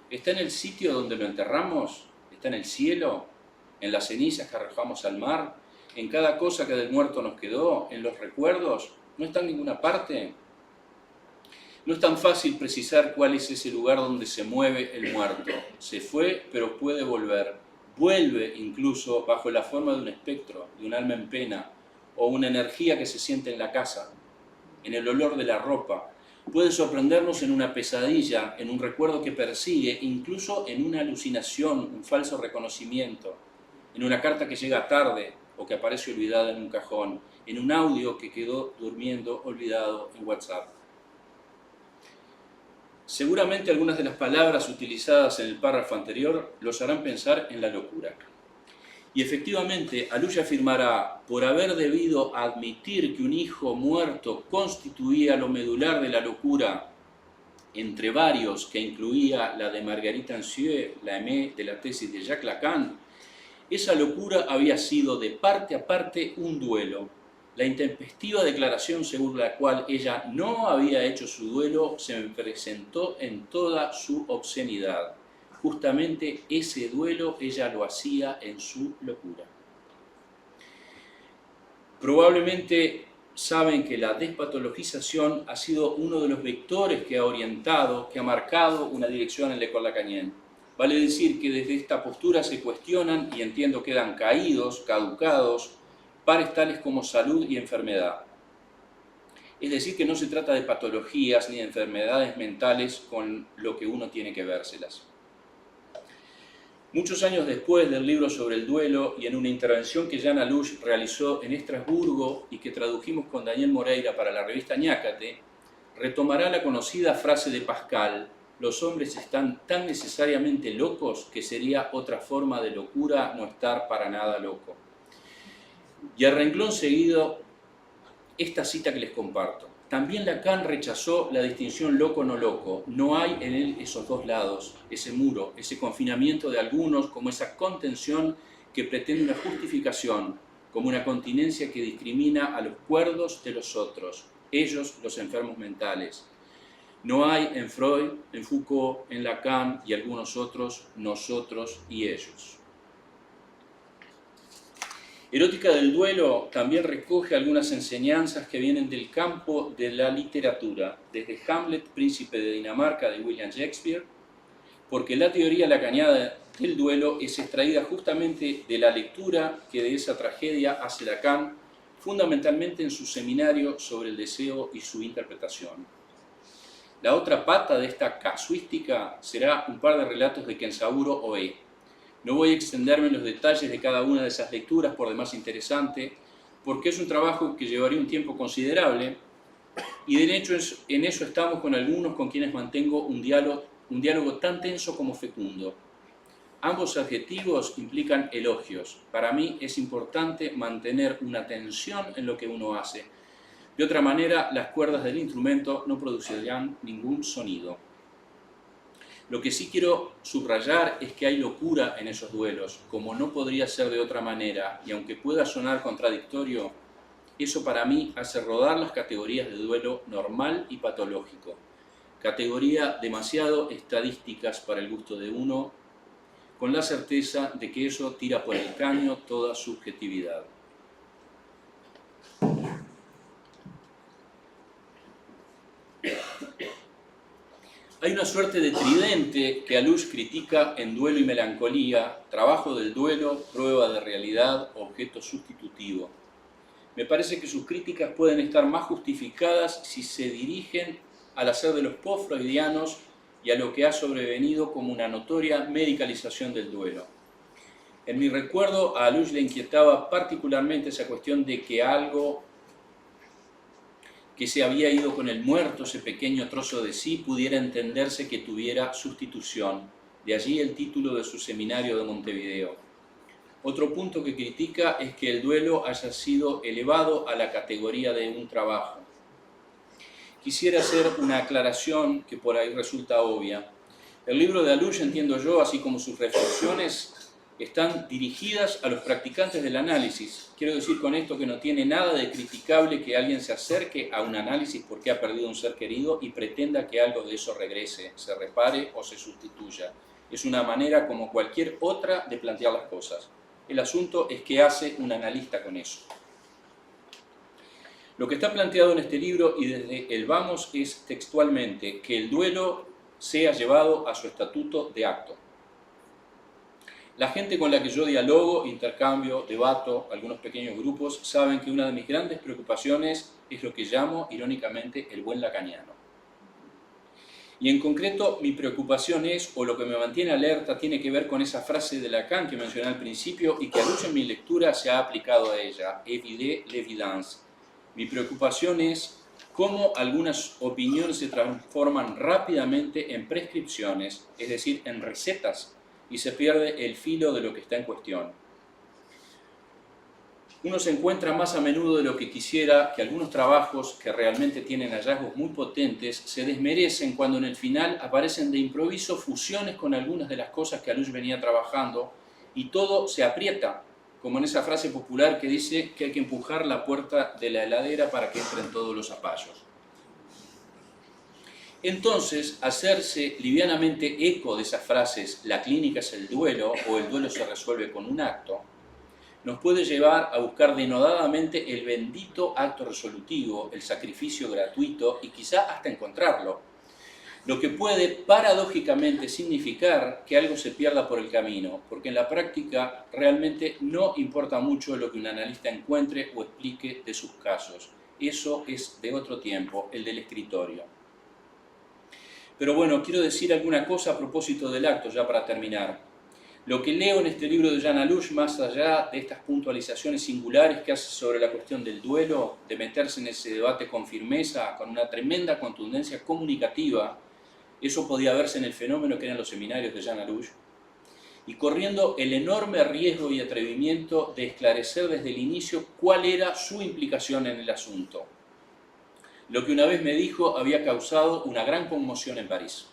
Speaker 3: ¿Está en el sitio donde lo enterramos? ¿Está en el cielo? ¿En las cenizas que arrojamos al mar? ¿En cada cosa que del muerto nos quedó? ¿En los recuerdos? ¿No está en ninguna parte? No es tan fácil precisar cuál es ese lugar donde se mueve el muerto. Se fue, pero puede volver. Vuelve incluso bajo la forma de un espectro, de un alma en pena, o una energía que se siente en la casa, en el olor de la ropa. Puede sorprendernos en una pesadilla, en un recuerdo que persigue, incluso en una alucinación, un falso reconocimiento, en una carta que llega tarde, o que aparece olvidada en un cajón, en un audio que quedó durmiendo olvidado en WhatsApp. Seguramente algunas de las palabras utilizadas en el párrafo anterior los harán pensar en la locura. Y efectivamente, Alush afirmará, por haber debido admitir que un hijo muerto constituía lo medular de la locura, entre varios que incluía la de Marguerite Anzieu, la Aimée de la tesis de Jacques Lacan, esa locura había sido de parte a parte un duelo. La intempestiva declaración según la cual ella no había hecho su duelo se me presentó en toda su obscenidad. Justamente ese duelo ella lo hacía en su locura. Probablemente saben que la despatologización ha sido uno de los vectores que ha orientado, que ha marcado una dirección en l'école lacanienne. Vale decir que desde esta postura se cuestionan y entiendo quedan caídos, caducados, pares tales como salud y enfermedad. Es decir, que no se trata de patologías ni de enfermedades mentales con lo que uno tiene que vérselas. Muchos años después del libro sobre el duelo y en una intervención que Jan Alush realizó en Estrasburgo y que tradujimos con Daniel Moreira para la revista Ñácate, retomará la conocida frase de Pascal: los hombres están tan necesariamente locos que sería otra forma de locura no estar para nada loco. Y a renglón seguido, esta cita que les comparto. También Lacan rechazó la distinción loco-no loco. No hay en él esos dos lados, ese muro, ese confinamiento de algunos, como esa contención que pretende una justificación, como una continencia que discrimina a los cuerdos de los otros, ellos los enfermos mentales. No hay en Freud, en Foucault, en Lacan y algunos otros, nosotros y ellos. Erótica del duelo también recoge algunas enseñanzas que vienen del campo de la literatura, desde Hamlet, príncipe de Dinamarca, de William Shakespeare, porque la teoría lacaniana del duelo es extraída justamente de la lectura que de esa tragedia hace Lacan, fundamentalmente en su seminario sobre el deseo y su interpretación. La otra pata de esta casuística será un par de relatos de Kenzaburo Oe. No voy a extenderme en los detalles de cada una de esas lecturas, por demás interesante, porque es un trabajo que llevaría un tiempo considerable y de hecho en eso estamos con algunos con quienes mantengo un diálogo tan tenso como fecundo. Ambos adjetivos implican elogios. Para mí es importante mantener una tensión en lo que uno hace. De otra manera, las cuerdas del instrumento no producirían ningún sonido. Lo que sí quiero subrayar es que hay locura en esos duelos, como no podría ser de otra manera, y aunque pueda sonar contradictorio, eso para mí hace rodar las categorías de duelo normal y patológico, categoría demasiado estadísticas para el gusto de uno, con la certeza de que eso tira por el caño toda subjetividad. Hay una suerte de tridente que Alush critica en Duelo y Melancolía, trabajo del duelo, prueba de realidad, objeto sustitutivo. Me parece que sus críticas pueden estar más justificadas si se dirigen al hacer de los post-freudianos y a lo que ha sobrevenido como una notoria medicalización del duelo. En mi recuerdo, a Alush le inquietaba particularmente esa cuestión de que algo que se había ido con el muerto, ese pequeño trozo de sí, pudiera entenderse que tuviera sustitución. De allí el título de su seminario de Montevideo. Otro punto que critica es que el duelo haya sido elevado a la categoría de un trabajo. Quisiera hacer una aclaración que por ahí resulta obvia. El libro de Alush, entiendo yo, así como sus reflexiones, están dirigidas a los practicantes del análisis. Quiero decir con esto que no tiene nada de criticable que alguien se acerque a un análisis porque ha perdido un ser querido y pretenda que algo de eso regrese, se repare o se sustituya. Es una manera como cualquier otra de plantear las cosas. El asunto es qué hace un analista con eso. Lo que está planteado en este libro y desde el vamos es textualmente que el duelo sea llevado a su estatuto de acto. La gente con la que yo dialogo, intercambio, debato, algunos pequeños grupos, saben que una de mis grandes preocupaciones es lo que llamo, irónicamente, el buen lacaniano. Y en concreto, mi preocupación es, o lo que me mantiene alerta, tiene que ver con esa frase de Lacan que mencioné al principio y que a luz en mi lectura se ha aplicado a ella, éviter l'évidence. Mi preocupación es cómo algunas opiniones se transforman rápidamente en prescripciones, es decir, en recetas, y se pierde el filo de lo que está en cuestión. Uno se encuentra más a menudo de lo que quisiera que algunos trabajos que realmente tienen hallazgos muy potentes se desmerecen cuando en el final aparecen de improviso fusiones con algunas de las cosas que Alush venía trabajando y todo se aprieta, como en esa frase popular que dice que hay que empujar la puerta de la heladera para que entren todos los zapallos. Entonces, hacerse livianamente eco de esas frases, la clínica es el duelo o el duelo se resuelve con un acto, nos puede llevar a buscar denodadamente el bendito acto resolutivo, el sacrificio gratuito y quizá hasta encontrarlo, lo que puede paradójicamente significar que algo se pierda por el camino, porque en la práctica realmente no importa mucho lo que un analista encuentre o explique de sus casos. Eso es de otro tiempo, el del escritorio. Pero bueno, quiero decir alguna cosa a propósito del acto, ya para terminar. Lo que leo en este libro de Jan Alush, más allá de estas puntualizaciones singulares que hace sobre la cuestión del duelo, de meterse en ese debate con firmeza, con una tremenda contundencia comunicativa, eso podía verse en el fenómeno que eran los seminarios de Jan Alush, y corriendo el enorme riesgo y atrevimiento de esclarecer desde el inicio cuál era su implicación en el asunto. Lo que una vez me dijo había causado una gran conmoción en París.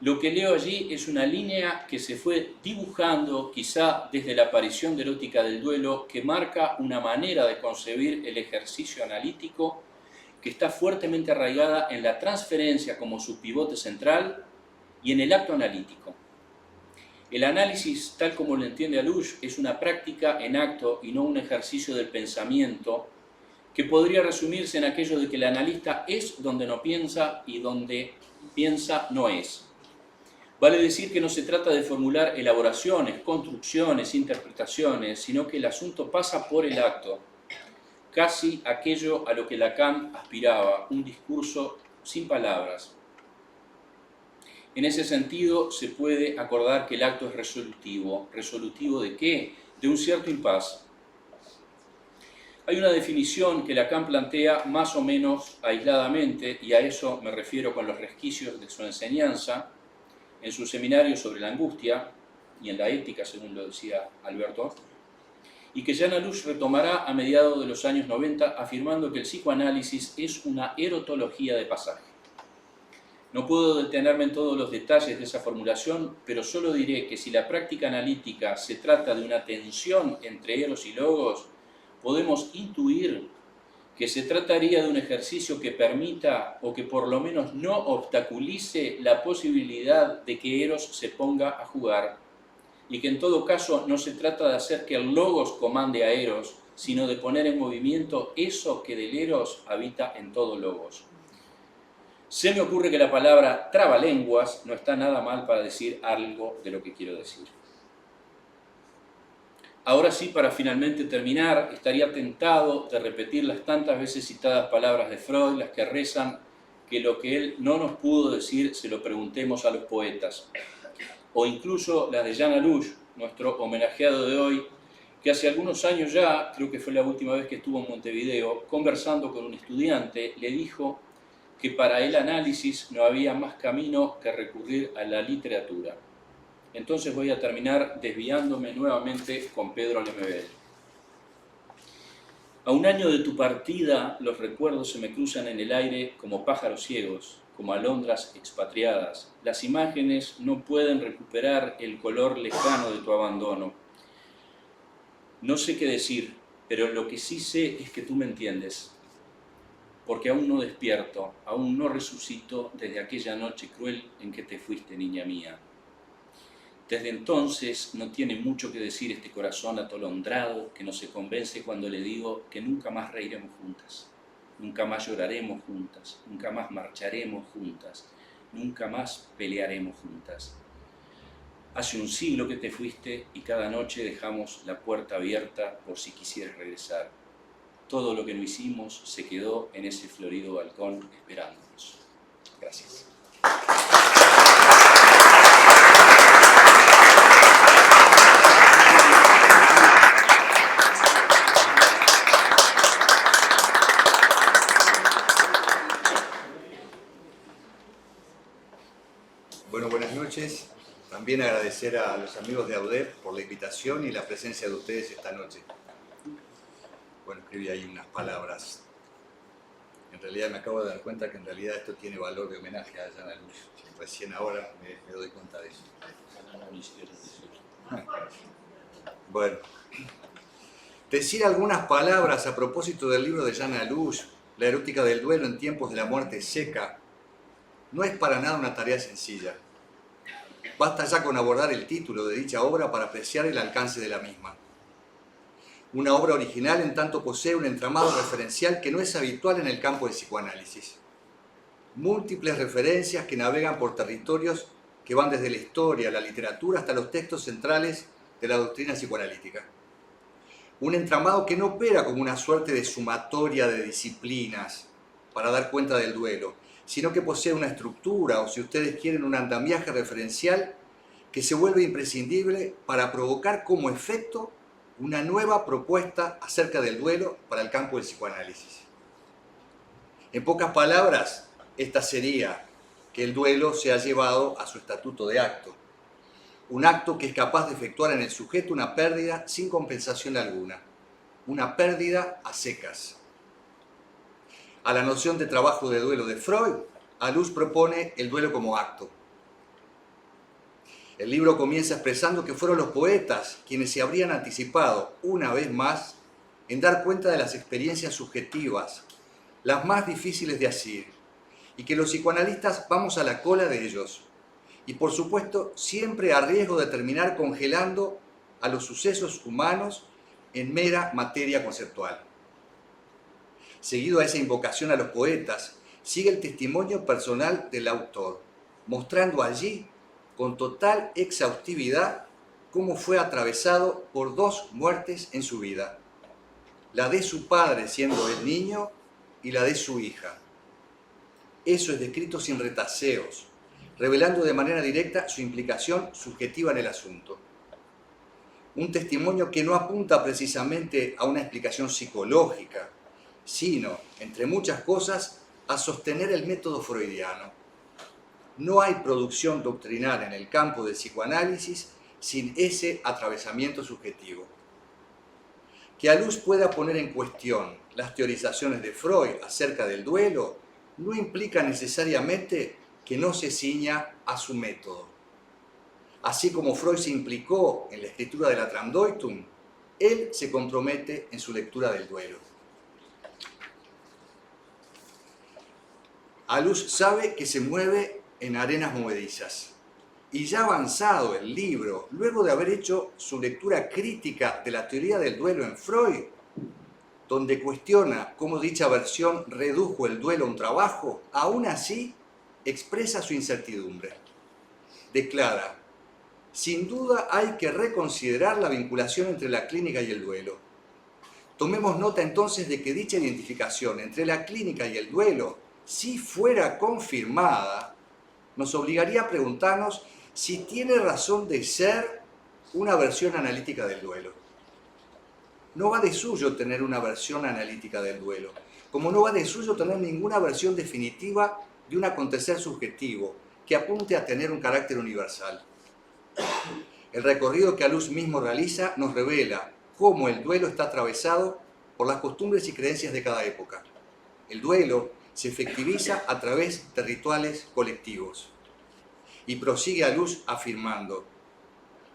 Speaker 3: Lo que leo allí es una línea que se fue dibujando, quizá desde la aparición de Erótica del Duelo, que marca una manera de concebir el ejercicio analítico que está fuertemente arraigada en la transferencia como su pivote central y en el acto analítico. El análisis, tal como lo entiende Alush, es una práctica en acto y no un ejercicio del pensamiento que podría resumirse en aquello de que el analista es donde no piensa y donde piensa no es. Vale decir que no se trata de formular elaboraciones, construcciones, interpretaciones, sino que el asunto pasa por el acto, casi aquello a lo que Lacan aspiraba, un discurso sin palabras. En ese sentido, se puede acordar que el acto es resolutivo. ¿Resolutivo de qué? De un cierto impasse. Hay una definición que Lacan plantea más o menos aisladamente, y a eso me refiero con los resquicios de su enseñanza, en su seminario sobre la angustia y en la ética, según lo decía Alberto, y que Jan Alush retomará a mediados de los años 90 afirmando que el psicoanálisis es una erotología de pasaje. No puedo detenerme en todos los detalles de esa formulación, pero solo diré que si la práctica analítica se trata de una tensión entre eros y logos, podemos intuir que se trataría de un ejercicio que permita o que por lo menos no obstaculice la posibilidad de que Eros se ponga a jugar y que en todo caso no se trata de hacer que el logos comande a Eros, sino de poner en movimiento eso que del Eros habita en todo logos. Se me ocurre que la palabra trabalenguas no está nada mal para decir algo de lo que quiero decir. Ahora sí, para finalmente terminar, estaría tentado de repetir las tantas veces citadas palabras de Freud, las que rezan que lo que él no nos pudo decir se lo preguntemos a los poetas. O incluso las de Jan Alush, nuestro homenajeado de hoy, que hace algunos años ya, creo que fue la última vez que estuvo en Montevideo, conversando con un estudiante, le dijo que para el análisis no había más camino que recurrir a la literatura. Entonces voy a terminar desviándome nuevamente con Pedro Lemebel. A un año de tu partida, los recuerdos se me cruzan en el aire como pájaros ciegos, como alondras expatriadas. Las imágenes no pueden recuperar el color lejano de tu abandono. No sé qué decir, pero lo que sí sé es que tú me entiendes. Porque aún no despierto, aún no resucito desde aquella noche cruel en que te fuiste, niña mía. Desde entonces no tiene mucho que decir este corazón atolondrado que no se convence cuando le digo que nunca más reiremos juntas, nunca más lloraremos juntas, nunca más marcharemos juntas, nunca más pelearemos juntas. Hace un siglo que te fuiste y cada noche dejamos la puerta abierta por si quisieras regresar. Todo lo que no hicimos se quedó en ese florido balcón esperándonos. Gracias.
Speaker 4: también agradecer a los amigos de AUDEP por la invitación y la presencia de ustedes esta noche. Bueno, escribí ahí unas palabras. En realidad me acabo de dar cuenta que en realidad esto tiene valor de homenaje a Yana Luz. Recién ahora me doy cuenta de eso. Bueno, decir algunas palabras a propósito del libro de Yana Luz, La erótica del duelo en tiempos de la muerte seca, no es para nada una tarea sencilla. Basta ya con abordar el título de dicha obra para apreciar el alcance de la misma. Una obra original en tanto posee un entramado referencial que no es habitual en el campo del psicoanálisis. Múltiples referencias que navegan por territorios que van desde la historia, la literatura, hasta los textos centrales de la doctrina psicoanalítica. Un entramado que no opera como una suerte de sumatoria de disciplinas para dar cuenta del duelo, sino que posee una estructura, o si ustedes quieren, un andamiaje referencial que se vuelve imprescindible para provocar como efecto una nueva propuesta acerca del duelo para el campo del psicoanálisis. En pocas palabras, esta sería que el duelo se ha llevado a su estatuto de acto. Un acto que es capaz de efectuar en el sujeto una pérdida sin compensación alguna. Una pérdida a secas. A la noción de trabajo de duelo de Freud, Luz propone el duelo como acto. El libro comienza expresando que fueron los poetas quienes se habrían anticipado una vez más en dar cuenta de las experiencias subjetivas, las más difíciles de asir, y que los psicoanalistas vamos a la cola de ellos, y por supuesto siempre a riesgo de terminar congelando a los sucesos humanos en mera materia conceptual. Seguido a esa invocación a los poetas, sigue el testimonio personal del autor, mostrando allí con total exhaustividad cómo fue atravesado por dos muertes en su vida, la de su padre siendo el niño y la de su hija. Eso es descrito sin retaseos, revelando de manera directa su implicación subjetiva en el asunto. Un testimonio que no apunta precisamente a una explicación psicológica, sino, entre muchas cosas, a sostener el método freudiano. No hay producción doctrinal en el campo del psicoanálisis sin ese atravesamiento subjetivo. Que Luz pueda poner en cuestión las teorizaciones de Freud acerca del duelo no implica necesariamente que no se ciña a su método. Así como Freud se implicó en la escritura de la Traumdeutung, él se compromete en su lectura del duelo. Luz sabe que se mueve en arenas movedizas. Y ya avanzado el libro, luego de haber hecho su lectura crítica de la teoría del duelo en Freud, donde cuestiona cómo dicha versión redujo el duelo a un trabajo, aún así expresa su incertidumbre. Declara: sin duda hay que reconsiderar la vinculación entre la clínica y el duelo. Tomemos nota entonces de que dicha identificación entre la clínica y el duelo, si fuera confirmada, nos obligaría a preguntarnos si tiene razón de ser una versión analítica del duelo. No va de suyo tener una versión analítica del duelo, como no va de suyo tener ninguna versión definitiva de un acontecer subjetivo que apunte a tener un carácter universal. El recorrido que Luz mismo realiza nos revela cómo el duelo está atravesado por las costumbres y creencias de cada época. El duelo se efectiviza a través de rituales colectivos. Y prosigue Luz afirmando: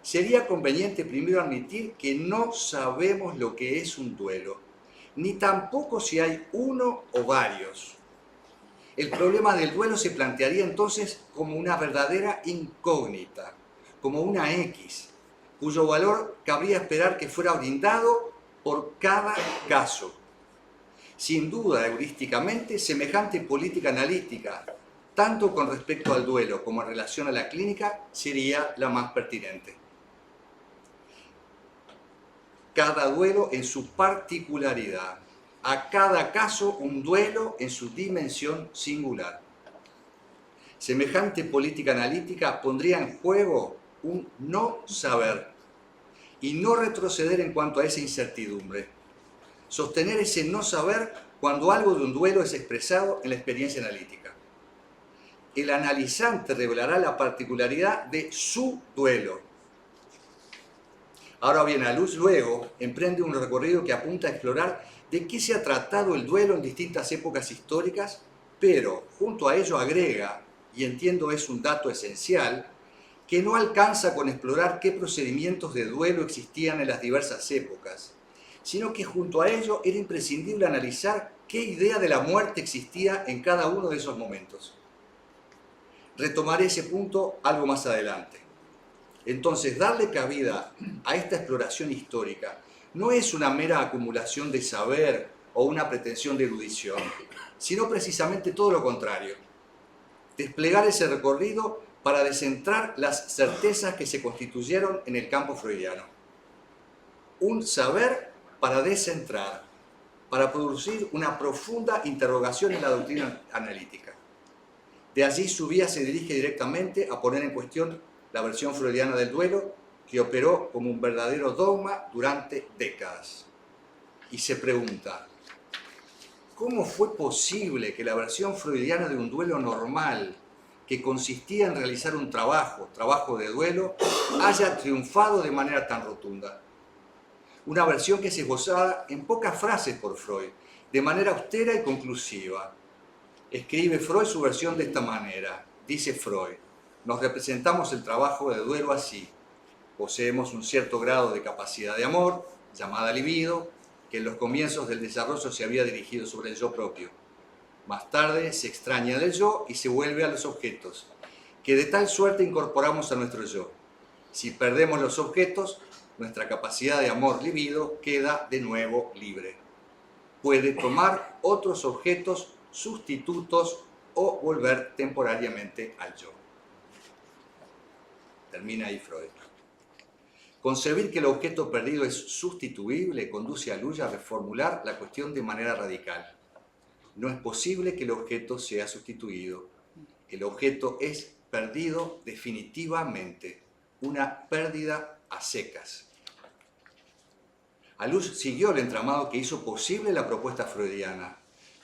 Speaker 4: sería conveniente primero admitir que no sabemos lo que es un duelo, ni tampoco si hay uno o varios. El problema del duelo se plantearía entonces como una verdadera incógnita, como una X, cuyo valor cabría esperar que fuera brindado por cada caso. Sin duda, heurísticamente, semejante política analítica, tanto con respecto al duelo como en relación a la clínica, sería la más pertinente. Cada duelo en su particularidad, a cada caso un duelo en su dimensión singular. Semejante política analítica pondría en juego un no saber y no retroceder en cuanto a esa incertidumbre. Sostener ese no saber cuando algo de un duelo es expresado en la experiencia analítica. el analizante revelará la particularidad de su duelo. Ahora bien, Alous luego emprende un recorrido que apunta a explorar de qué se ha tratado el duelo en distintas épocas históricas, pero junto a ello agrega, y entiendo es un dato esencial, que no alcanza con explorar qué procedimientos de duelo existían en las diversas épocas, sino que junto a ello era imprescindible analizar qué idea de la muerte existía en cada uno de esos momentos. Retomaré ese punto algo más adelante. Entonces, darle cabida a esta exploración histórica no es una mera acumulación de saber o una pretensión de erudición, sino precisamente todo lo contrario. Desplegar ese recorrido para descentrar las certezas que se constituyeron en el campo freudiano. Un saber para descentrar, para producir una profunda interrogación en la doctrina analítica. De allí su vía se dirige directamente a poner en cuestión la versión freudiana del duelo, que operó como un verdadero dogma durante décadas. Y se pregunta, ¿cómo fue posible que la versión freudiana de un duelo normal, que consistía en realizar un trabajo de duelo, haya triunfado de manera tan rotunda? Una versión que se esbozaba en pocas frases por Freud, de manera austera y conclusiva. Escribe Freud su versión de esta manera. Dice Freud, nos representamos el trabajo de duelo así. Poseemos un cierto grado de capacidad de amor, llamada libido, que en los comienzos del desarrollo se había dirigido sobre el yo propio. Más tarde se extraña del yo y se vuelve a los objetos, que de tal suerte incorporamos a nuestro yo. Si perdemos los objetos, nuestra capacidad de amor libido queda de nuevo libre. Puede tomar otros objetos sustitutos o volver temporariamente al yo. Termina ahí Freud. Concebir que el objeto perdido es sustituible conduce a Luja a reformular la cuestión de manera radical. No es posible que el objeto sea sustituido. El objeto es perdido definitivamente, una pérdida a secas. Alous siguió el entramado que hizo posible la propuesta freudiana,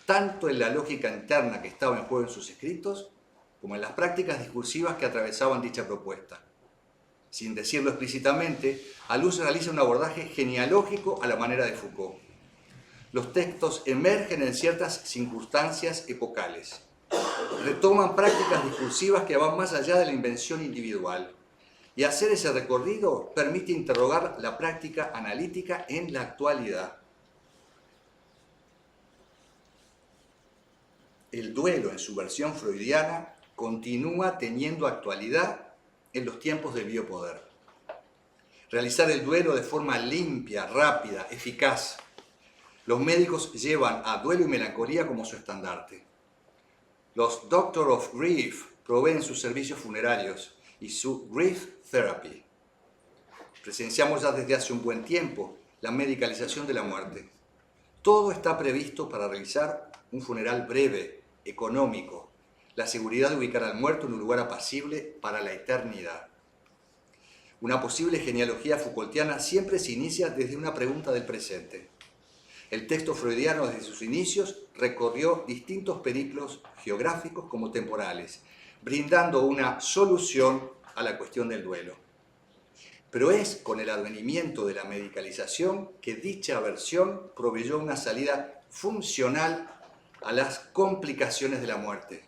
Speaker 4: tanto en la lógica interna que estaba en juego en sus escritos, como en las prácticas discursivas que atravesaban dicha propuesta. Sin decirlo explícitamente, Alous realiza un abordaje genealógico a la manera de Foucault. Los textos emergen en ciertas circunstancias epocales. Retoman prácticas discursivas que van más allá de la invención individual. Y hacer ese recorrido permite interrogar la práctica analítica en la actualidad. El duelo en su versión freudiana continúa teniendo actualidad en los tiempos del biopoder. Realizar el duelo de forma limpia, rápida, eficaz. Los médicos llevan a duelo y melancolía como su estandarte. Los Doctor of Grief proveen sus servicios funerarios y su Grief Therapy. Presenciamos ya desde hace un buen tiempo la medicalización de la muerte. Todo está previsto para realizar un funeral breve, económico, la seguridad de ubicar al muerto en un lugar apacible para la eternidad. Una posible genealogía Foucaultiana siempre se inicia desde una pregunta del presente. El texto freudiano desde sus inicios recorrió distintos periplos geográficos como temporales, brindando una solución a la cuestión del duelo. Pero es con el advenimiento de la medicalización que dicha versión proveyó una salida funcional a las complicaciones de la muerte.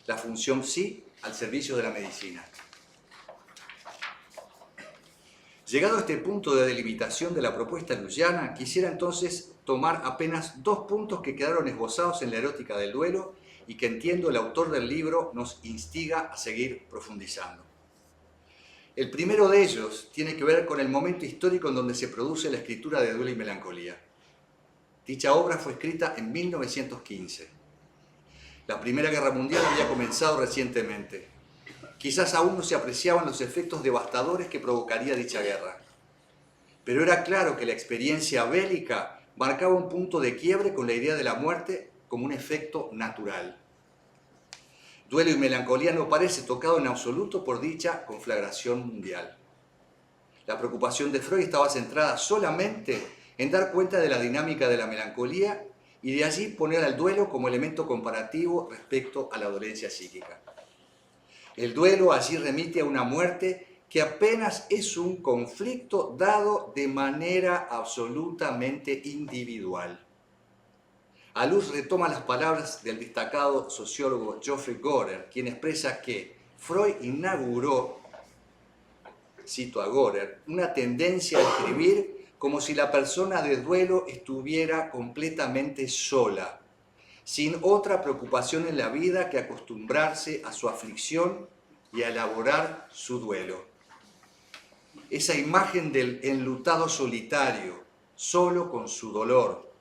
Speaker 4: La función sí al servicio de la medicina. Llegado a este punto de delimitación de la propuesta lusiana, quisiera entonces tomar apenas dos puntos que quedaron esbozados en la erótica del duelo y que entiendo el autor del libro nos instiga a seguir profundizando. El primero de ellos tiene que ver con el momento histórico en donde se produce la escritura de Duelo y Melancolía. Dicha obra fue escrita en 1915. La Primera Guerra Mundial había comenzado recientemente. Quizás aún no se apreciaban los efectos devastadores que provocaría dicha guerra. Pero era claro que la experiencia bélica marcaba un punto de quiebre con la idea de la muerte como un efecto natural. Duelo y Melancolía no parece tocado en absoluto por dicha conflagración mundial. La preocupación de Freud estaba centrada solamente en dar cuenta de la dinámica de la melancolía y de allí poner al duelo como elemento comparativo respecto a la dolencia psíquica. El duelo allí remite a una muerte que apenas es un conflicto dado de manera absolutamente individual. Alous retoma las palabras del destacado sociólogo Geoffrey Gorer, quien expresa que Freud inauguró, cito a Gorer, una tendencia a escribir como si la persona de duelo estuviera completamente sola, sin otra preocupación en la vida que acostumbrarse a su aflicción y a elaborar su duelo. Esa imagen del enlutado solitario, solo con su dolor,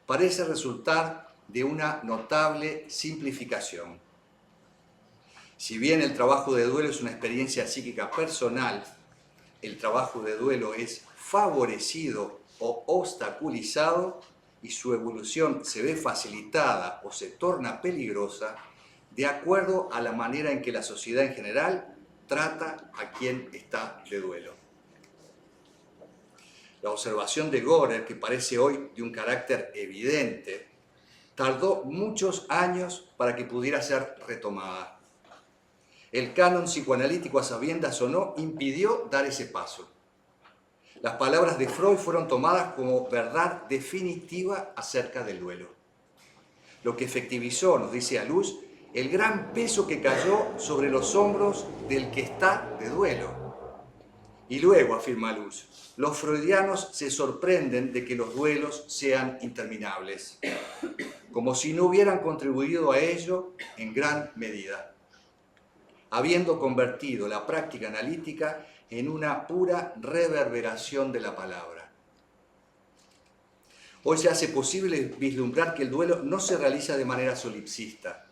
Speaker 4: parece resultar de una notable simplificación. Si bien el trabajo de duelo es una experiencia psíquica personal, el trabajo de duelo es favorecido o obstaculizado y su evolución se ve facilitada o se torna peligrosa de acuerdo a la manera en que la sociedad en general trata a quien está de duelo. La observación de Gorer, que parece hoy de un carácter evidente, tardó muchos años para que pudiera ser retomada. El canon psicoanalítico, a sabiendas o no, impidió dar ese paso. Las palabras de Freud fueron tomadas como verdad definitiva acerca del duelo. Lo que efectivizó, nos dice Alous, el gran peso que cayó sobre los hombros del que está de duelo. Y luego, afirma Alous, los freudianos se sorprenden de que los duelos sean interminables, como si no hubieran contribuido a ello en gran medida, habiendo convertido la práctica analítica en una pura reverberación de la palabra. Hoy se hace posible vislumbrar que el duelo no se realiza de manera solipsista.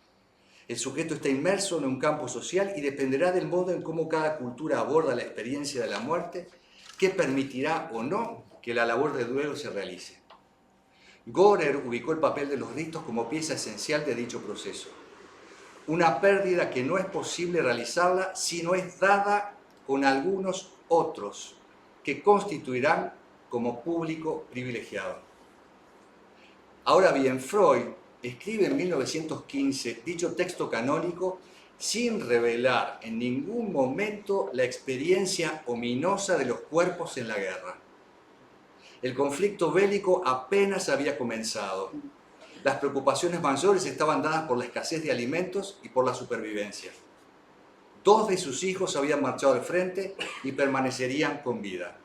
Speaker 4: El sujeto está inmerso en un campo social y dependerá del modo en cómo cada cultura aborda la experiencia de la muerte que permitirá o no que la labor de duelo se realice. Gorer ubicó el papel de los ritos como pieza esencial de dicho proceso. Una pérdida que no es posible realizarla si no es dada con algunos otros que constituirán como público privilegiado. Ahora bien, Freud escribe en 1915 dicho texto canónico sin revelar en ningún momento la experiencia ominosa de los cuerpos en la guerra. El conflicto bélico apenas había comenzado. Las preocupaciones mayores estaban dadas por la escasez de alimentos y por la supervivencia. 2 de sus hijos habían marchado al frente y permanecerían con vida.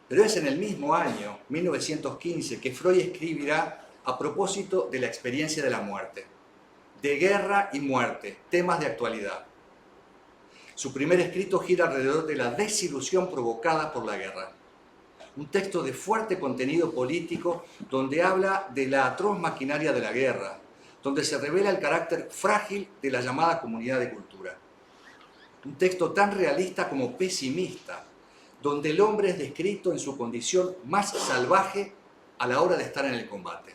Speaker 4: Pero es en el mismo año, 1915, que Freud escribirá a propósito de la experiencia de la muerte, de guerra y muerte, temas de actualidad. Su primer escrito gira alrededor de la desilusión provocada por la guerra. Un texto de fuerte contenido político donde habla de la atroz maquinaria de la guerra, donde se revela el carácter frágil de la llamada comunidad de cultura. Un texto tan realista como pesimista, donde el hombre es descrito en su condición más salvaje a la hora de estar en el combate.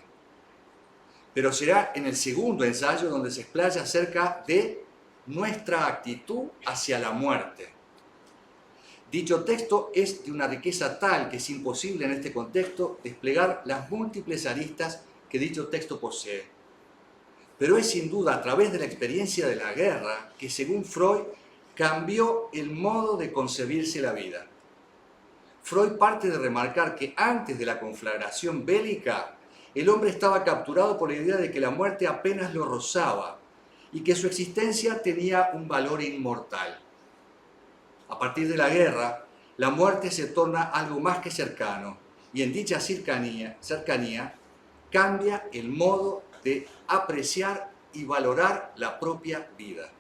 Speaker 4: Pero será en el segundo ensayo donde se explaya acerca de nuestra actitud hacia la muerte. Dicho texto es de una riqueza tal que es imposible en este contexto desplegar las múltiples aristas que dicho texto posee. Pero es sin duda a través de la experiencia de la guerra que, según Freud, cambió el modo de concebirse la vida. Freud parte de remarcar que antes de la conflagración bélica, el hombre estaba capturado por la idea de que la muerte apenas lo rozaba y que su existencia tenía un valor inmortal. A partir de la guerra, la muerte se torna algo más que cercano y en dicha cercanía cambia el modo de apreciar y valorar la propia vida.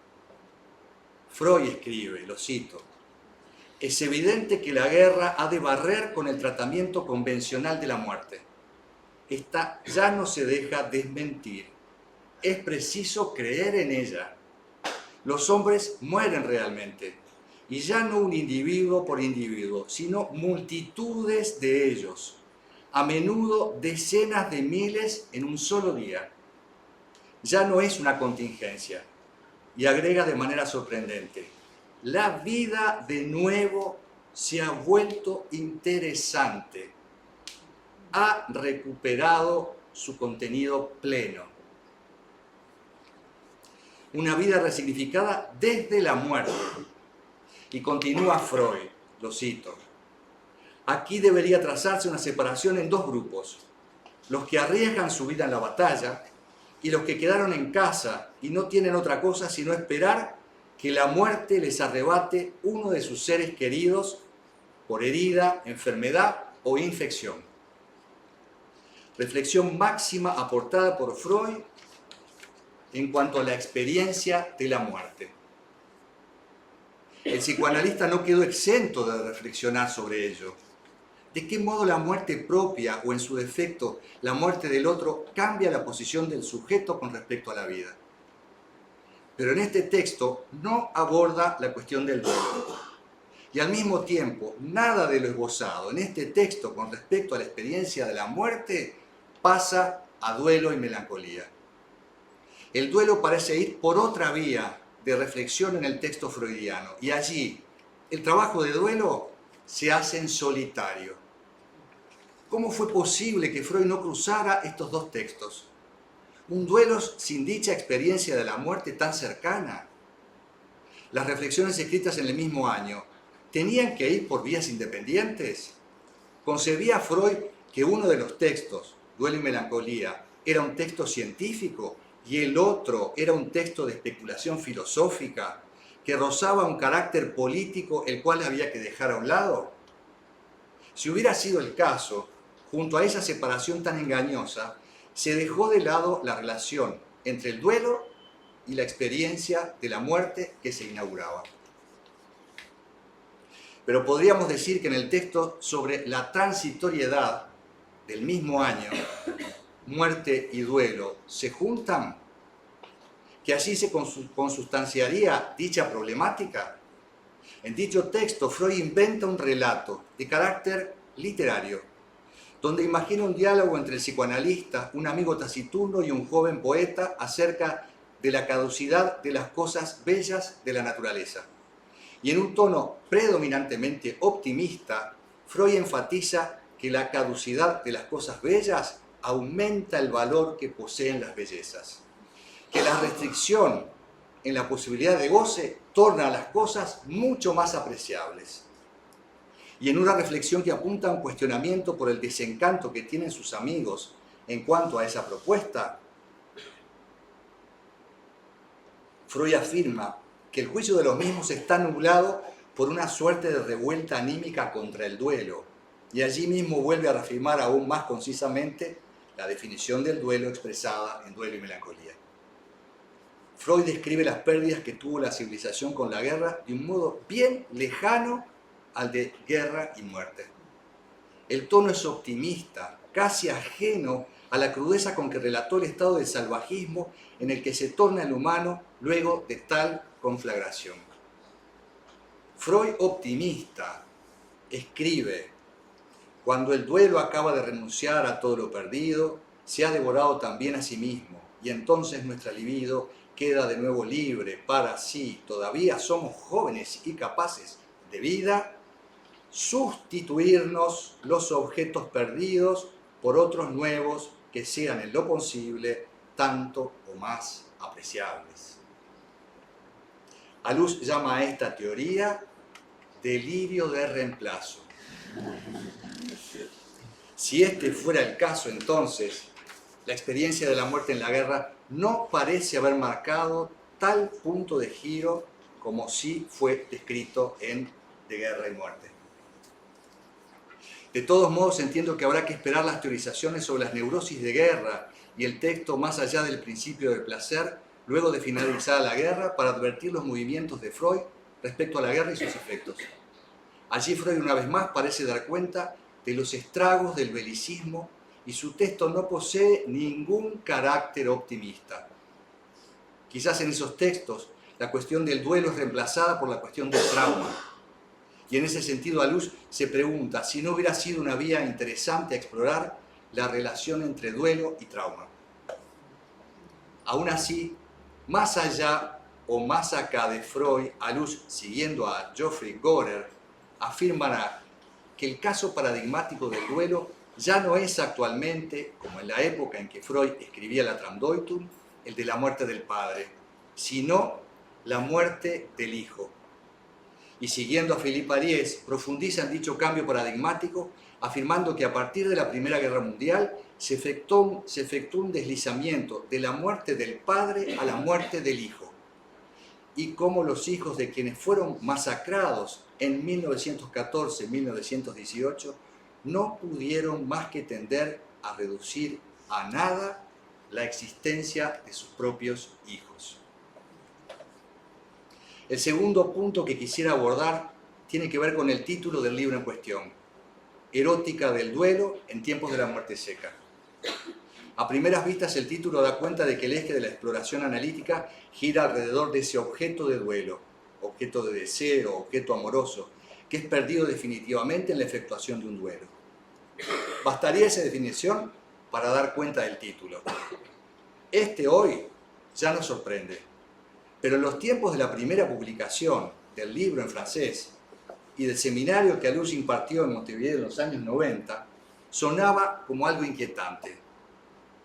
Speaker 4: Freud escribe, lo cito, es evidente que la guerra ha de barrer con el tratamiento convencional de la muerte. Esta ya no se deja desmentir. Es preciso creer en ella. Los hombres mueren realmente, y ya no un individuo por individuo, sino multitudes de ellos, a menudo decenas de miles en un solo día. Ya no es una contingencia. Y agrega de manera sorprendente, la vida de nuevo se ha vuelto interesante, ha recuperado su contenido pleno. una vida resignificada desde la muerte. Y continúa Freud, lo cito. Aquí debería trazarse una separación en dos grupos, los que arriesgan su vida en la batalla y los que quedaron en casa y no tienen otra cosa sino esperar que la muerte les arrebate uno de sus seres queridos por herida, enfermedad o infección. Reflexión máxima aportada por Freud en cuanto a la experiencia de la muerte. El psicoanalista no quedó exento de reflexionar sobre ello. ¿De qué modo la muerte propia o en su defecto la muerte del otro cambia la posición del sujeto con respecto a la vida? Pero en este texto no aborda la cuestión del duelo. Y al mismo tiempo, nada de lo esbozado en este texto con respecto a la experiencia de la muerte pasa a duelo y melancolía. El duelo parece ir por otra vía de reflexión en el texto freudiano, y allí el trabajo de duelo se hace en solitario. ¿Cómo fue posible que Freud no cruzara estos dos textos? Un duelo sin dicha experiencia de la muerte tan cercana. Las reflexiones escritas en el mismo año, ¿tenían que ir por vías independientes? ¿Concebía Freud que uno de los textos, Duelo y Melancolía, era un texto científico y el otro era un texto de especulación filosófica que rozaba un carácter político el cual había que dejar a un lado? Si hubiera sido el caso, junto a esa separación tan engañosa, se dejó de lado la relación entre el duelo y la experiencia de la muerte que se inauguraba. Pero podríamos decir que en el texto sobre la transitoriedad del mismo año, muerte y duelo, se juntan, que así se consustanciaría dicha problemática. En dicho texto, Freud inventa un relato de carácter literario, donde imagina un diálogo entre el psicoanalista, un amigo taciturno y un joven poeta acerca de la caducidad de las cosas bellas de la naturaleza. Y en un tono predominantemente optimista, Freud enfatiza que la caducidad de las cosas bellas aumenta el valor que poseen las bellezas, que la restricción en la posibilidad de goce torna a las cosas mucho más apreciables. Y en una reflexión que apunta a un cuestionamiento por el desencanto que tienen sus amigos en cuanto a esa propuesta, Freud afirma que el juicio de los mismos está nublado por una suerte de revuelta anímica contra el duelo, y allí mismo vuelve a reafirmar aún más concisamente la definición del duelo expresada en Duelo y Melancolía. Freud describe las pérdidas que tuvo la civilización con la guerra de un modo bien lejano al de Guerra y Muerte. El tono es optimista, casi ajeno a la crudeza con que relató el estado de salvajismo en el que se torna el humano luego de tal conflagración. Freud, optimista, escribe: cuando el duelo acaba de renunciar a todo lo perdido, se ha devorado también a sí mismo, y entonces nuestra libido queda de nuevo libre para, si todavía somos jóvenes y capaces de vida, sustituirnos los objetos perdidos por otros nuevos que sean en lo posible tanto o más apreciables. Alous llama a esta teoría delirio de reemplazo. Si este fuera el caso, entonces, la experiencia de la muerte en la guerra no parece haber marcado tal punto de giro como sí fue descrito en De Guerra y Muerte. De todos modos, entiendo que habrá que esperar las teorizaciones sobre las neurosis de guerra y el texto más allá del principio del placer, luego de finalizada la guerra, para advertir los movimientos de Freud respecto a la guerra y sus efectos. Allí Freud una vez más parece dar cuenta de los estragos del belicismo y su texto no posee ningún carácter optimista. Quizás en esos textos la cuestión del duelo es reemplazada por la cuestión del trauma. Y en ese sentido Alous se pregunta si no hubiera sido una vía interesante a explorar la relación entre duelo y trauma. Aún así, más allá o más acá de Freud, Alous, siguiendo a Geoffrey Gorer, afirmará que el caso paradigmático del duelo ya no es actualmente, como en la época en que Freud escribía la Traumdeutung, el de la muerte del padre, sino la muerte del Hijo. Y siguiendo a Philippe Ariès, profundiza en dicho cambio paradigmático, afirmando que a partir de la Primera Guerra Mundial se efectuó un deslizamiento de la muerte del Padre a la muerte del Hijo, y cómo los hijos de quienes fueron masacrados en 1914-1918 no pudieron más que tender a reducir a nada la existencia de sus propios hijos. El segundo punto que quisiera abordar tiene que ver con el título del libro en cuestión, Erótica del duelo en tiempos de la muerte seca. A primeras vistas el título da cuenta de que el eje de la exploración analítica gira alrededor de ese objeto de duelo, objeto de deseo, objeto amoroso, que es perdido definitivamente en la efectuación de un duelo. Bastaría esa definición para dar cuenta del título. Este hoy ya nos sorprende, pero en los tiempos de la primera publicación del libro en francés y del seminario que Alús impartió en Montevideo en los años 90, sonaba como algo inquietante.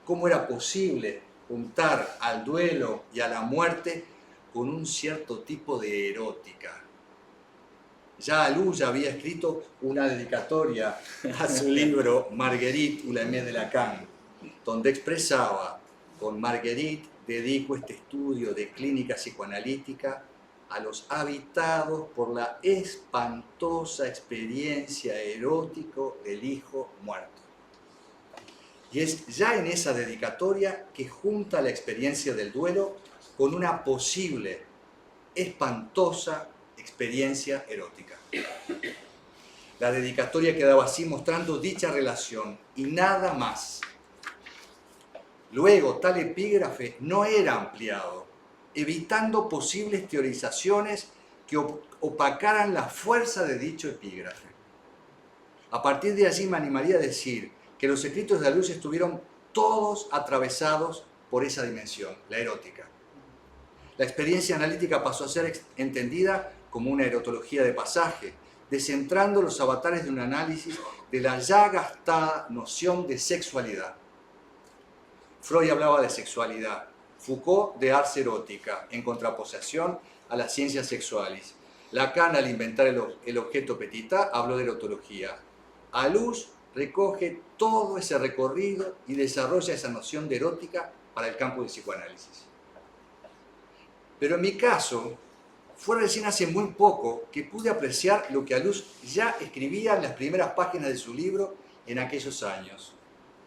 Speaker 4: ¿Cómo era posible juntar al duelo y a la muerte con un cierto tipo de erótica? Ya Alús ya había escrito una dedicatoria a su libro Marguerite ou l'aimée de Lacan, donde expresaba: con Marguerite dedico este estudio de clínica psicoanalítica a los habitados por la espantosa experiencia erótica del hijo muerto. Y es ya en esa dedicatoria que junta la experiencia del duelo con una posible, espantosa experiencia erótica. La dedicatoria quedaba así mostrando dicha relación y nada más. Luego, tal epígrafe no era ampliado, evitando posibles teorizaciones que opacaran la fuerza de dicho epígrafe. A partir de allí me animaría a decir que los escritos de Alús estuvieron todos atravesados por esa dimensión, la erótica. La experiencia analítica pasó a ser entendida como una erotología de pasaje, descentrando los avatares de un análisis de la ya gastada noción de sexualidad. Freud hablaba de sexualidad, Foucault de ars erótica, en contraposición a las ciencias sexuales. Lacan, al inventar el objeto petita, habló de erotología. Alús recoge todo ese recorrido y desarrolla esa noción de erótica para el campo del psicoanálisis. Pero en mi caso, fue recién hace muy poco que pude apreciar lo que Alús ya escribía en las primeras páginas de su libro en aquellos años.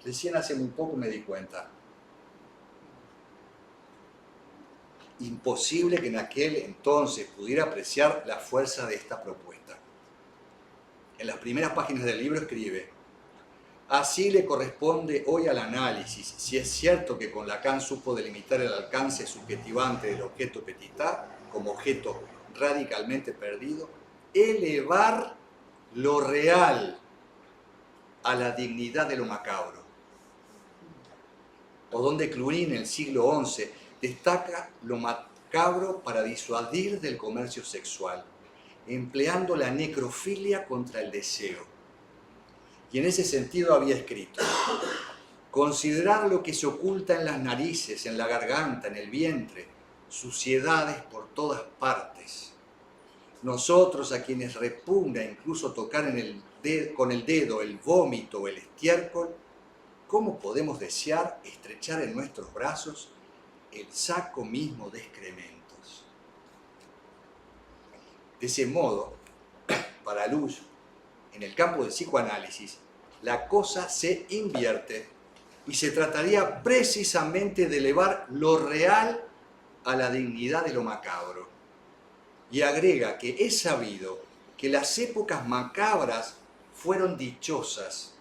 Speaker 4: Recién hace muy poco me di cuenta. Imposible que en aquel entonces pudiera apreciar la fuerza de esta propuesta. En las primeras páginas del libro escribe: así le corresponde hoy al análisis, si es cierto que con Lacan supo delimitar el alcance subjetivante del objeto petita como objeto radicalmente perdido, elevar lo real a la dignidad de lo macabro. O donde Cluny en el siglo XI destaca lo macabro para disuadir del comercio sexual, empleando la necrofilia contra el deseo. Y en ese sentido había escrito: considerar lo que se oculta en las narices, en la garganta, en el vientre, suciedades por todas partes. Nosotros, a quienes repugna incluso tocar con el dedo el vómito o el estiércol, ¿cómo podemos desear estrechar en nuestros brazos el saco mismo de excrementos? De ese modo, para Alús, en el campo del psicoanálisis, la cosa se invierte y se trataría precisamente de elevar lo real a la dignidad de lo macabro. Y agrega que es sabido que las épocas macabras fueron dichosas,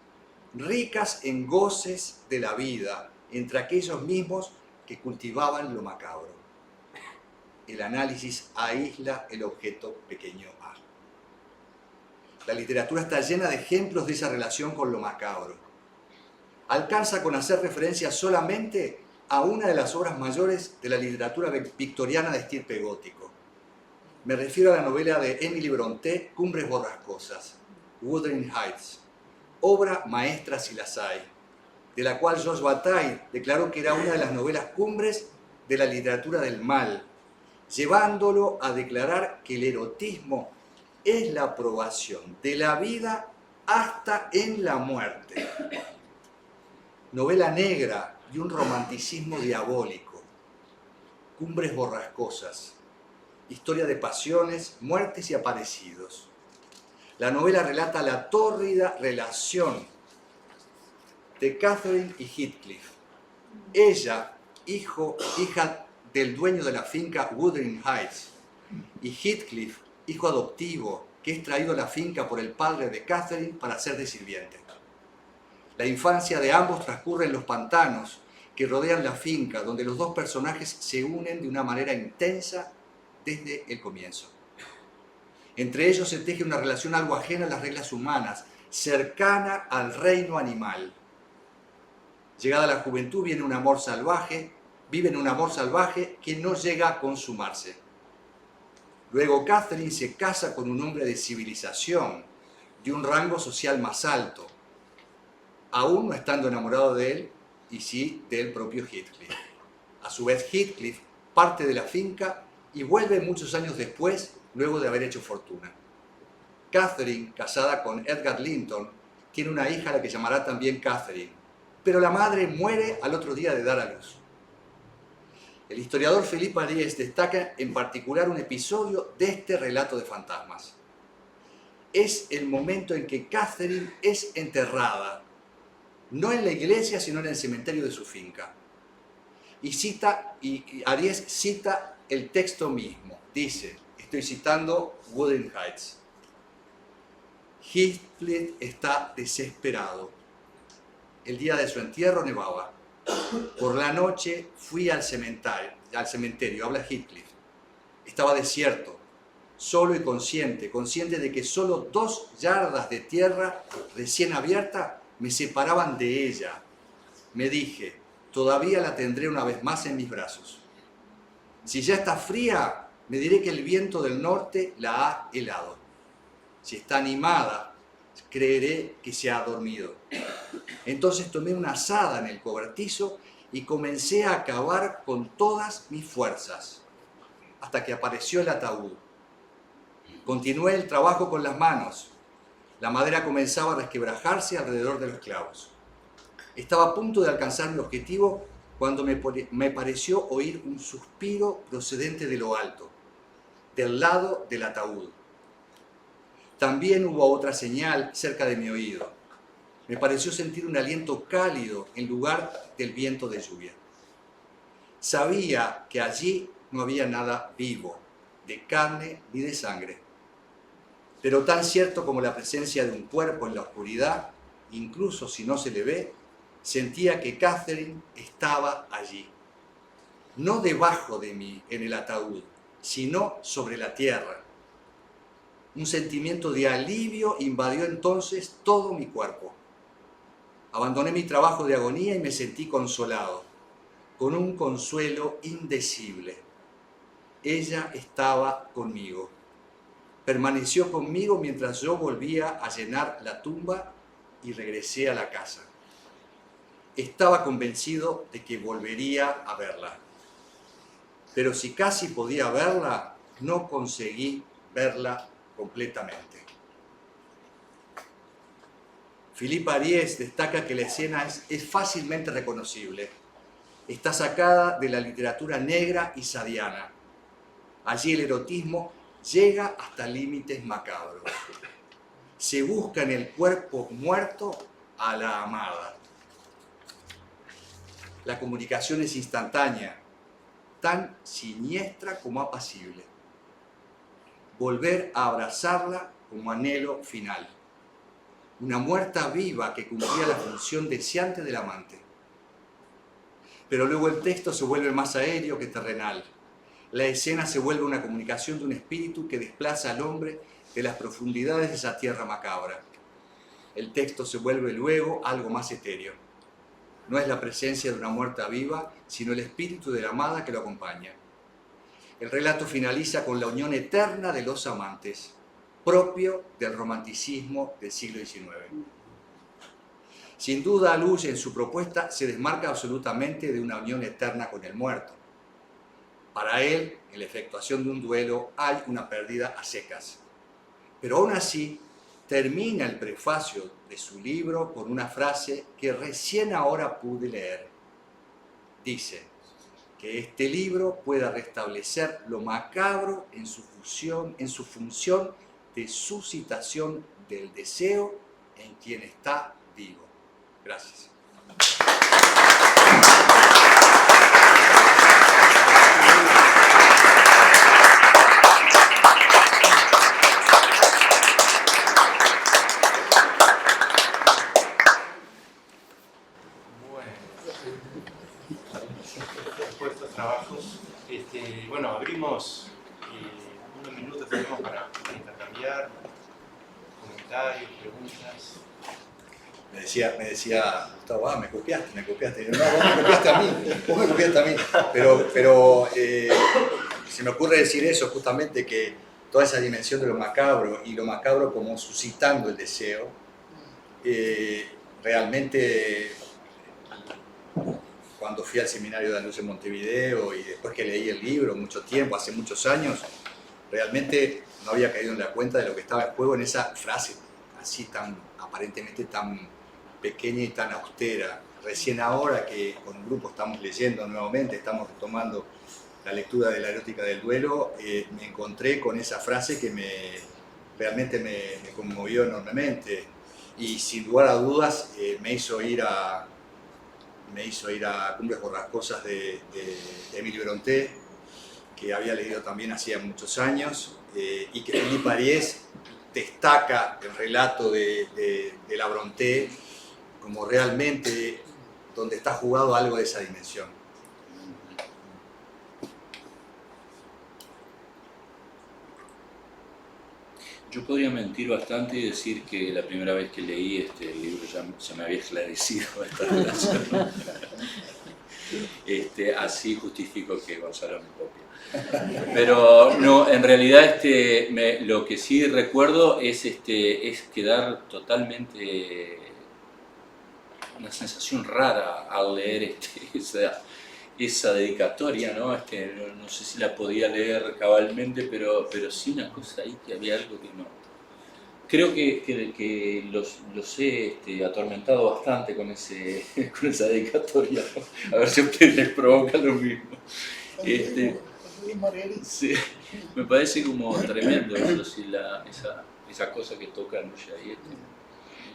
Speaker 4: ricas en goces de la vida, entre aquellos mismos que cultivaban lo macabro. El análisis aísla el objeto pequeño a. La literatura está llena de ejemplos de esa relación con lo macabro. Alcanza con hacer referencia solamente a una de las obras mayores de la literatura victoriana de estirpe gótico. Me refiero a la novela de Emily Brontë, Cumbres borrascosas, Wuthering Heights, obra maestra si las hay, de la cual Georges Bataille declaró que era una de las novelas cumbres de la literatura del mal, llevándolo a declarar que el erotismo es la aprobación de la vida hasta en la muerte. Novela negra y un romanticismo diabólico, cumbres borrascosas, historia de pasiones, muertes y aparecidos. La novela relata la tórrida relación de Catherine y Heathcliff. Ella, hija del dueño de la finca Wuthering Heights, y Heathcliff, hijo adoptivo, que es traído a la finca por el padre de Catherine para ser de sirviente. La infancia de ambos transcurre en los pantanos que rodean la finca, donde los dos personajes se unen de una manera intensa desde el comienzo. Entre ellos se teje una relación algo ajena a las reglas humanas, cercana al reino animal. Llegada la juventud viven un amor salvaje que no llega a consumarse. Luego Catherine se casa con un hombre de civilización, de un rango social más alto, aún no estando enamorado de él, y sí del propio Heathcliff. A su vez Heathcliff parte de la finca y vuelve muchos años después, luego de haber hecho fortuna. Catherine, casada con Edgar Linton, tiene una hija a la que llamará también Catherine, pero la madre muere al otro día de dar a luz. El historiador Philippe Ariès destaca en particular un episodio de este relato de fantasmas. Es el momento en que Catherine es enterrada, no en la iglesia, sino en el cementerio de su finca. Y Ariès cita el texto mismo. Dice, estoy citando Wuthering Heights: Heathcliff está desesperado. El día de su entierro nevaba. Por la noche fui al cementerio, habla Heathcliff. Estaba desierto, solo y consciente de que solo 2 yardas de tierra recién abierta me separaban de ella. Me dije, todavía la tendré una vez más en mis brazos. Si ya está fría, me diré que el viento del norte la ha helado. Si está animada, creeré que se ha dormido. Entonces tomé una azada en el cobertizo y comencé a cavar con todas mis fuerzas, hasta que apareció el ataúd. Continué el trabajo con las manos. La madera comenzaba a resquebrajarse alrededor de los clavos. Estaba a punto de alcanzar mi objetivo cuando me pareció oír un suspiro procedente de lo alto, del lado del ataúd. También hubo otra señal cerca de mi oído. Me pareció sentir un aliento cálido en lugar del viento de lluvia. Sabía que allí no había nada vivo, de carne ni de sangre. Pero tan cierto como la presencia de un cuerpo en la oscuridad, incluso si no se le ve, sentía que Catherine estaba allí. No debajo de mí, en el ataúd, sino sobre la tierra. Un sentimiento de alivio invadió entonces todo mi cuerpo. Abandoné mi trabajo de agonía y me sentí consolado, con un consuelo indecible. Ella estaba conmigo. Permaneció conmigo mientras yo volvía a llenar la tumba y regresé a la casa. Estaba convencido de que volvería a verla. Pero si casi podía verla, no conseguí verla completamente. Philippe Ariès destaca que la escena es fácilmente reconocible. Está sacada de la literatura negra y sadiana. Allí el erotismo llega hasta límites macabros. Se busca en el cuerpo muerto a la amada. La comunicación es instantánea, tan siniestra como apacible. Volver a abrazarla como anhelo final. Una muerta viva que cumplía la función deseante del amante. Pero luego el texto se vuelve más aéreo que terrenal. La escena se vuelve una comunicación de un espíritu que desplaza al hombre de las profundidades de esa tierra macabra. El texto se vuelve luego algo más etéreo. No es la presencia de una muerta viva, sino el espíritu de la amada que lo acompaña. El relato finaliza con la unión eterna de los amantes, propio del romanticismo del siglo XIX. Sin duda, Luce en su propuesta se desmarca absolutamente de una unión eterna con el muerto. Para él, en la efectuación de un duelo hay una pérdida a secas. Pero aún así, termina el prefacio de su libro con una frase que recién ahora pude leer. Dice que este libro pueda restablecer lo macabro en su función de suscitación del deseo en quien está vivo. Gracias.
Speaker 1: Después de estos trabajos, bueno, abrimos unos minutos tenemos para intercambiar comentarios, preguntas.
Speaker 4: Me decía Gustavo, me copiaste. No, vos me copiaste a mí. Pero se me ocurre decir eso, justamente, que toda esa dimensión de lo macabro, y lo macabro como suscitando el deseo, realmente, cuando fui al seminario de Luz en Montevideo y después que leí el libro mucho tiempo, hace muchos años, realmente no había caído en la cuenta de lo que estaba en juego en esa frase así aparentemente tan pequeña y tan austera. Recién ahora que con un grupo estamos leyendo nuevamente, estamos retomando la lectura de la erótica del duelo, me encontré con esa frase que realmente me conmovió enormemente y sin lugar a dudas me hizo ir a Cumbres Borrascosas de Emilio Brontë, que había leído también hacía muchos años, y que Philippe Ariès destaca el relato de la Brontë como realmente donde está jugado algo de esa dimensión.
Speaker 3: Yo podría mentir bastante y decir que la primera vez que leí este libro ya se me había esclarecido esta relación. Así justifico que Gonzalo me copia. Pero no, en realidad lo que sí recuerdo es quedar totalmente una sensación rara al leer esa dedicatoria, ¿no? No sé si la podía leer cabalmente, pero sí una cosa ahí que había algo que no. Creo que los he atormentado bastante con esa dedicatoria, ¿no? A ver si a ustedes les provoca lo mismo. Sí, me parece como tremendo eso, sí, esa cosa que toca el Mujahid,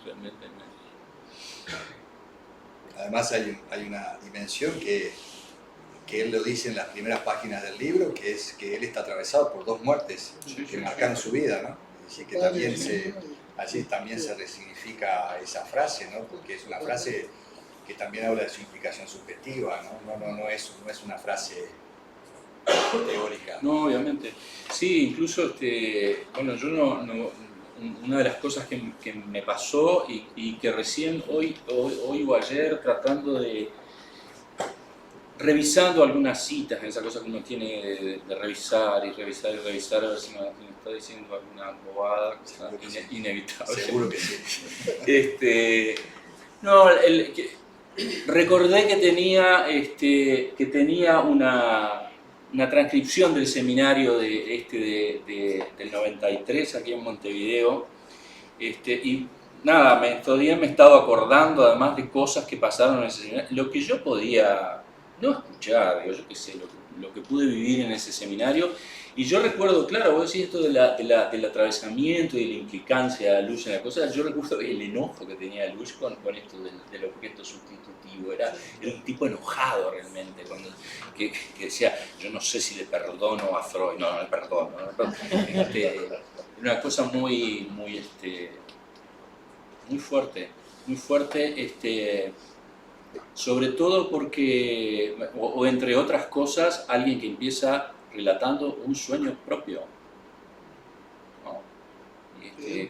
Speaker 3: realmente
Speaker 4: Además hay una dimensión que él lo dice en las primeras páginas del libro, que es que él está atravesado por dos muertes que marcaron su vida, ¿no? Así que allí también se resignifica esa frase, ¿no? Porque es una frase que también habla de su implicación subjetiva, ¿no? No es una frase teórica.
Speaker 3: No, obviamente. Sí, incluso, bueno, yo una de las cosas que me pasó y que recién hoy o ayer tratando revisando algunas citas, esa cosa que uno tiene de revisar y revisar a ver si me está diciendo alguna bobada inevitable.
Speaker 4: Seguro que sí.
Speaker 3: No, recordé que tenía una transcripción del seminario del 93 aquí en Montevideo, y nada, todavía me he estado acordando además de cosas que pasaron en ese seminario, lo que yo podía no escuchar, yo qué sé, lo que pude vivir en ese seminario. Y yo recuerdo, claro, vos decís esto del atravesamiento y de la implicancia de Lush en la cosa, yo recuerdo el enojo que tenía Lush con esto del objeto sustitutivo, era un tipo enojado realmente, que decía, yo no sé si le perdono a Freud, no le perdono, una cosa muy fuerte, sobre todo porque, o entre otras cosas, alguien que empieza relatando un sueño propio, ¿no?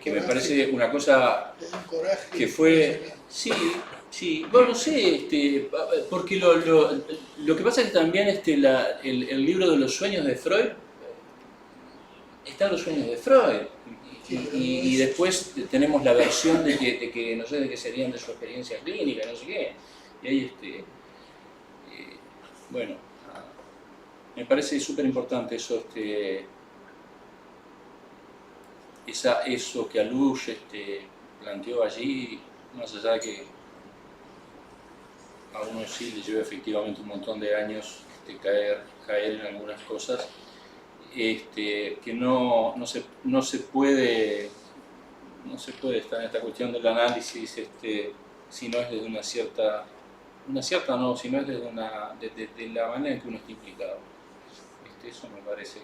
Speaker 3: Que me parece una cosa que fue, sí, bueno, no sé, porque lo que pasa es que también el libro de los sueños de Freud, están los sueños de Freud, y después tenemos la versión de que no sé, de que serían de su experiencia clínica, no sé qué, y ahí bueno, me parece súper importante eso, eso que Alush planteó allí, más allá de que a uno sí le lleva efectivamente un montón de años caer en algunas cosas, que no se puede estar en esta cuestión del análisis si no es desde una cierta no, si no es desde de la manera en que uno está implicado. Eso me parece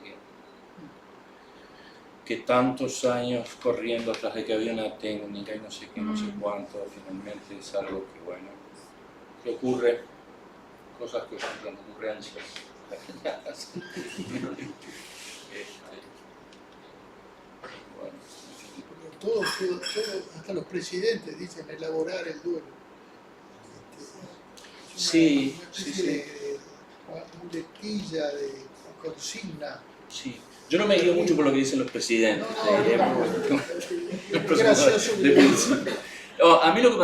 Speaker 3: que tantos años corriendo atrás de que había una técnica y no sé qué, no sé cuánto, finalmente es algo que, bueno, que ocurre, cosas que son ocurrencias. Bueno,
Speaker 2: Todos, hasta los presidentes dicen elaborar el duelo.
Speaker 3: Sí,
Speaker 2: Una
Speaker 3: sí,
Speaker 2: especie
Speaker 3: sí.
Speaker 2: de muletilla, de consigna.
Speaker 3: Sí. Yo no me guío mucho por lo que dicen los presidentes.
Speaker 2: Es gracioso.
Speaker 3: No, a mí lo que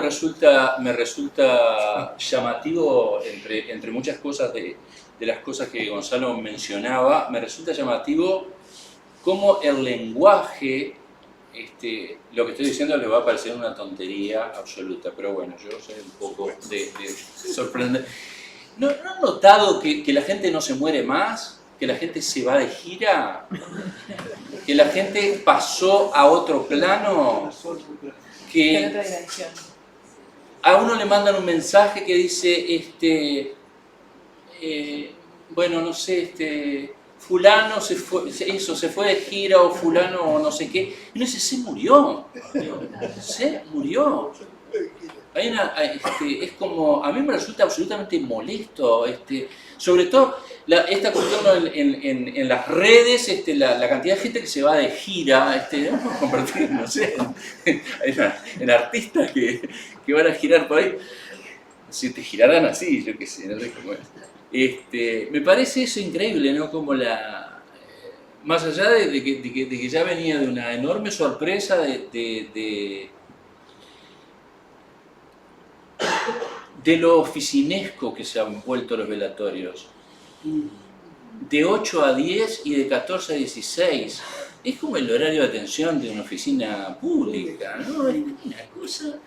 Speaker 3: me resulta llamativo, entre muchas cosas de las cosas que Gonzalo mencionaba, me resulta llamativo cómo el lenguaje, lo que estoy diciendo le va a parecer una tontería absoluta, pero bueno, yo soy un poco de sorprender. ¿No han notado que la gente no se muere más? ¿Que la gente se va de gira? ¿Que la gente pasó a otro plano?
Speaker 5: En otra dimensión.
Speaker 3: A uno le mandan un mensaje que dice, bueno, no sé, fulano se fue de gira, o fulano no sé qué, y uno dice, se murió. Es como, a mí me resulta absolutamente molesto, sobre todo esta cuestión en las redes, la cantidad de gente que se va de gira, vamos a convertir, no sé, en artistas que van a girar por ahí, si te girarán así, yo qué sé, no sé cómo es. Me parece eso increíble, ¿no? Como más allá de que ya venía de una enorme sorpresa de lo oficinesco que se han vuelto los velatorios, de 8 a 10 y de 14 a 16. Es como el horario de atención de una oficina pública, ¿no? Es una cosa,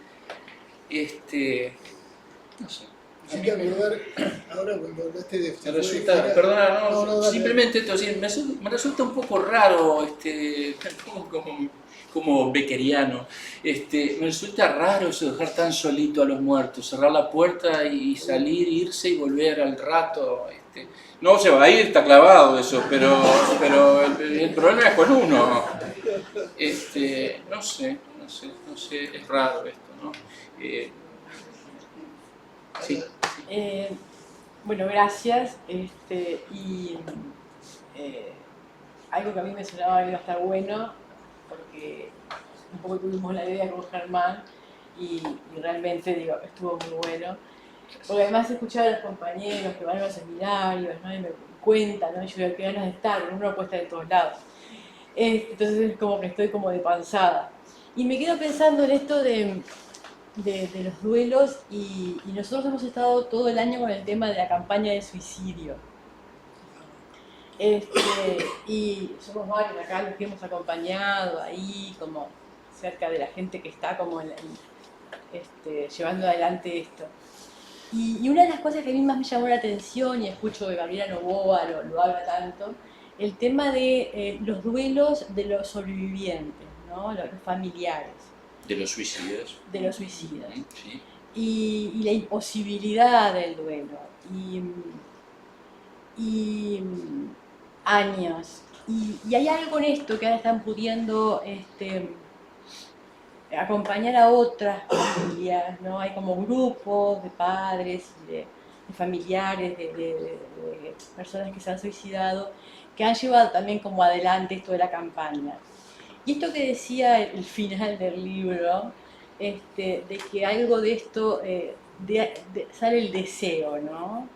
Speaker 3: no sé.
Speaker 2: Hay que acordar, ahora cuando hablaste de...
Speaker 3: Me resulta, perdona,
Speaker 2: no,
Speaker 3: simplemente esto, me resulta un poco raro, como beckeriano, me resulta raro eso de dejar tan solito a los muertos, cerrar la puerta y salir, irse y volver al rato. No se va a ir, está clavado eso, pero el problema es con uno. No sé, es raro esto, ¿no? Sí.
Speaker 5: Bueno, gracias. Algo que a mí me sonaba que iba a estar bueno, porque un poco tuvimos la idea con Germán y realmente digo, estuvo muy bueno. Porque además he escuchado a los compañeros que van a los seminarios, ¿no? Y me cuentan, ¿no? Y yo digo, qué ganas de estar, porque uno no puede estar en todos lados. Entonces es como que estoy como de panzada. Y me quedo pensando en esto de los duelos y nosotros hemos estado todo el año con el tema de la campaña de suicidio. Y somos varios acá los que hemos acompañado ahí, como cerca de la gente que está como llevando adelante esto. Y una de las cosas que a mí más me llamó la atención, y escucho que Gabriela Novoa lo habla tanto, el tema de los duelos de los sobrevivientes, ¿no? Los familiares.
Speaker 3: De los suicidas.
Speaker 5: De los suicidas.
Speaker 3: Sí.
Speaker 5: Y la imposibilidad del duelo. Y años. Y hay algo en esto que ahora están pudiendo acompañar a otras familias, ¿no? Hay como grupos de padres, de familiares, de personas que se han suicidado, que han llevado también como adelante esto de la campaña. Y esto que decía el final del libro, de que algo de esto sale el deseo, ¿no?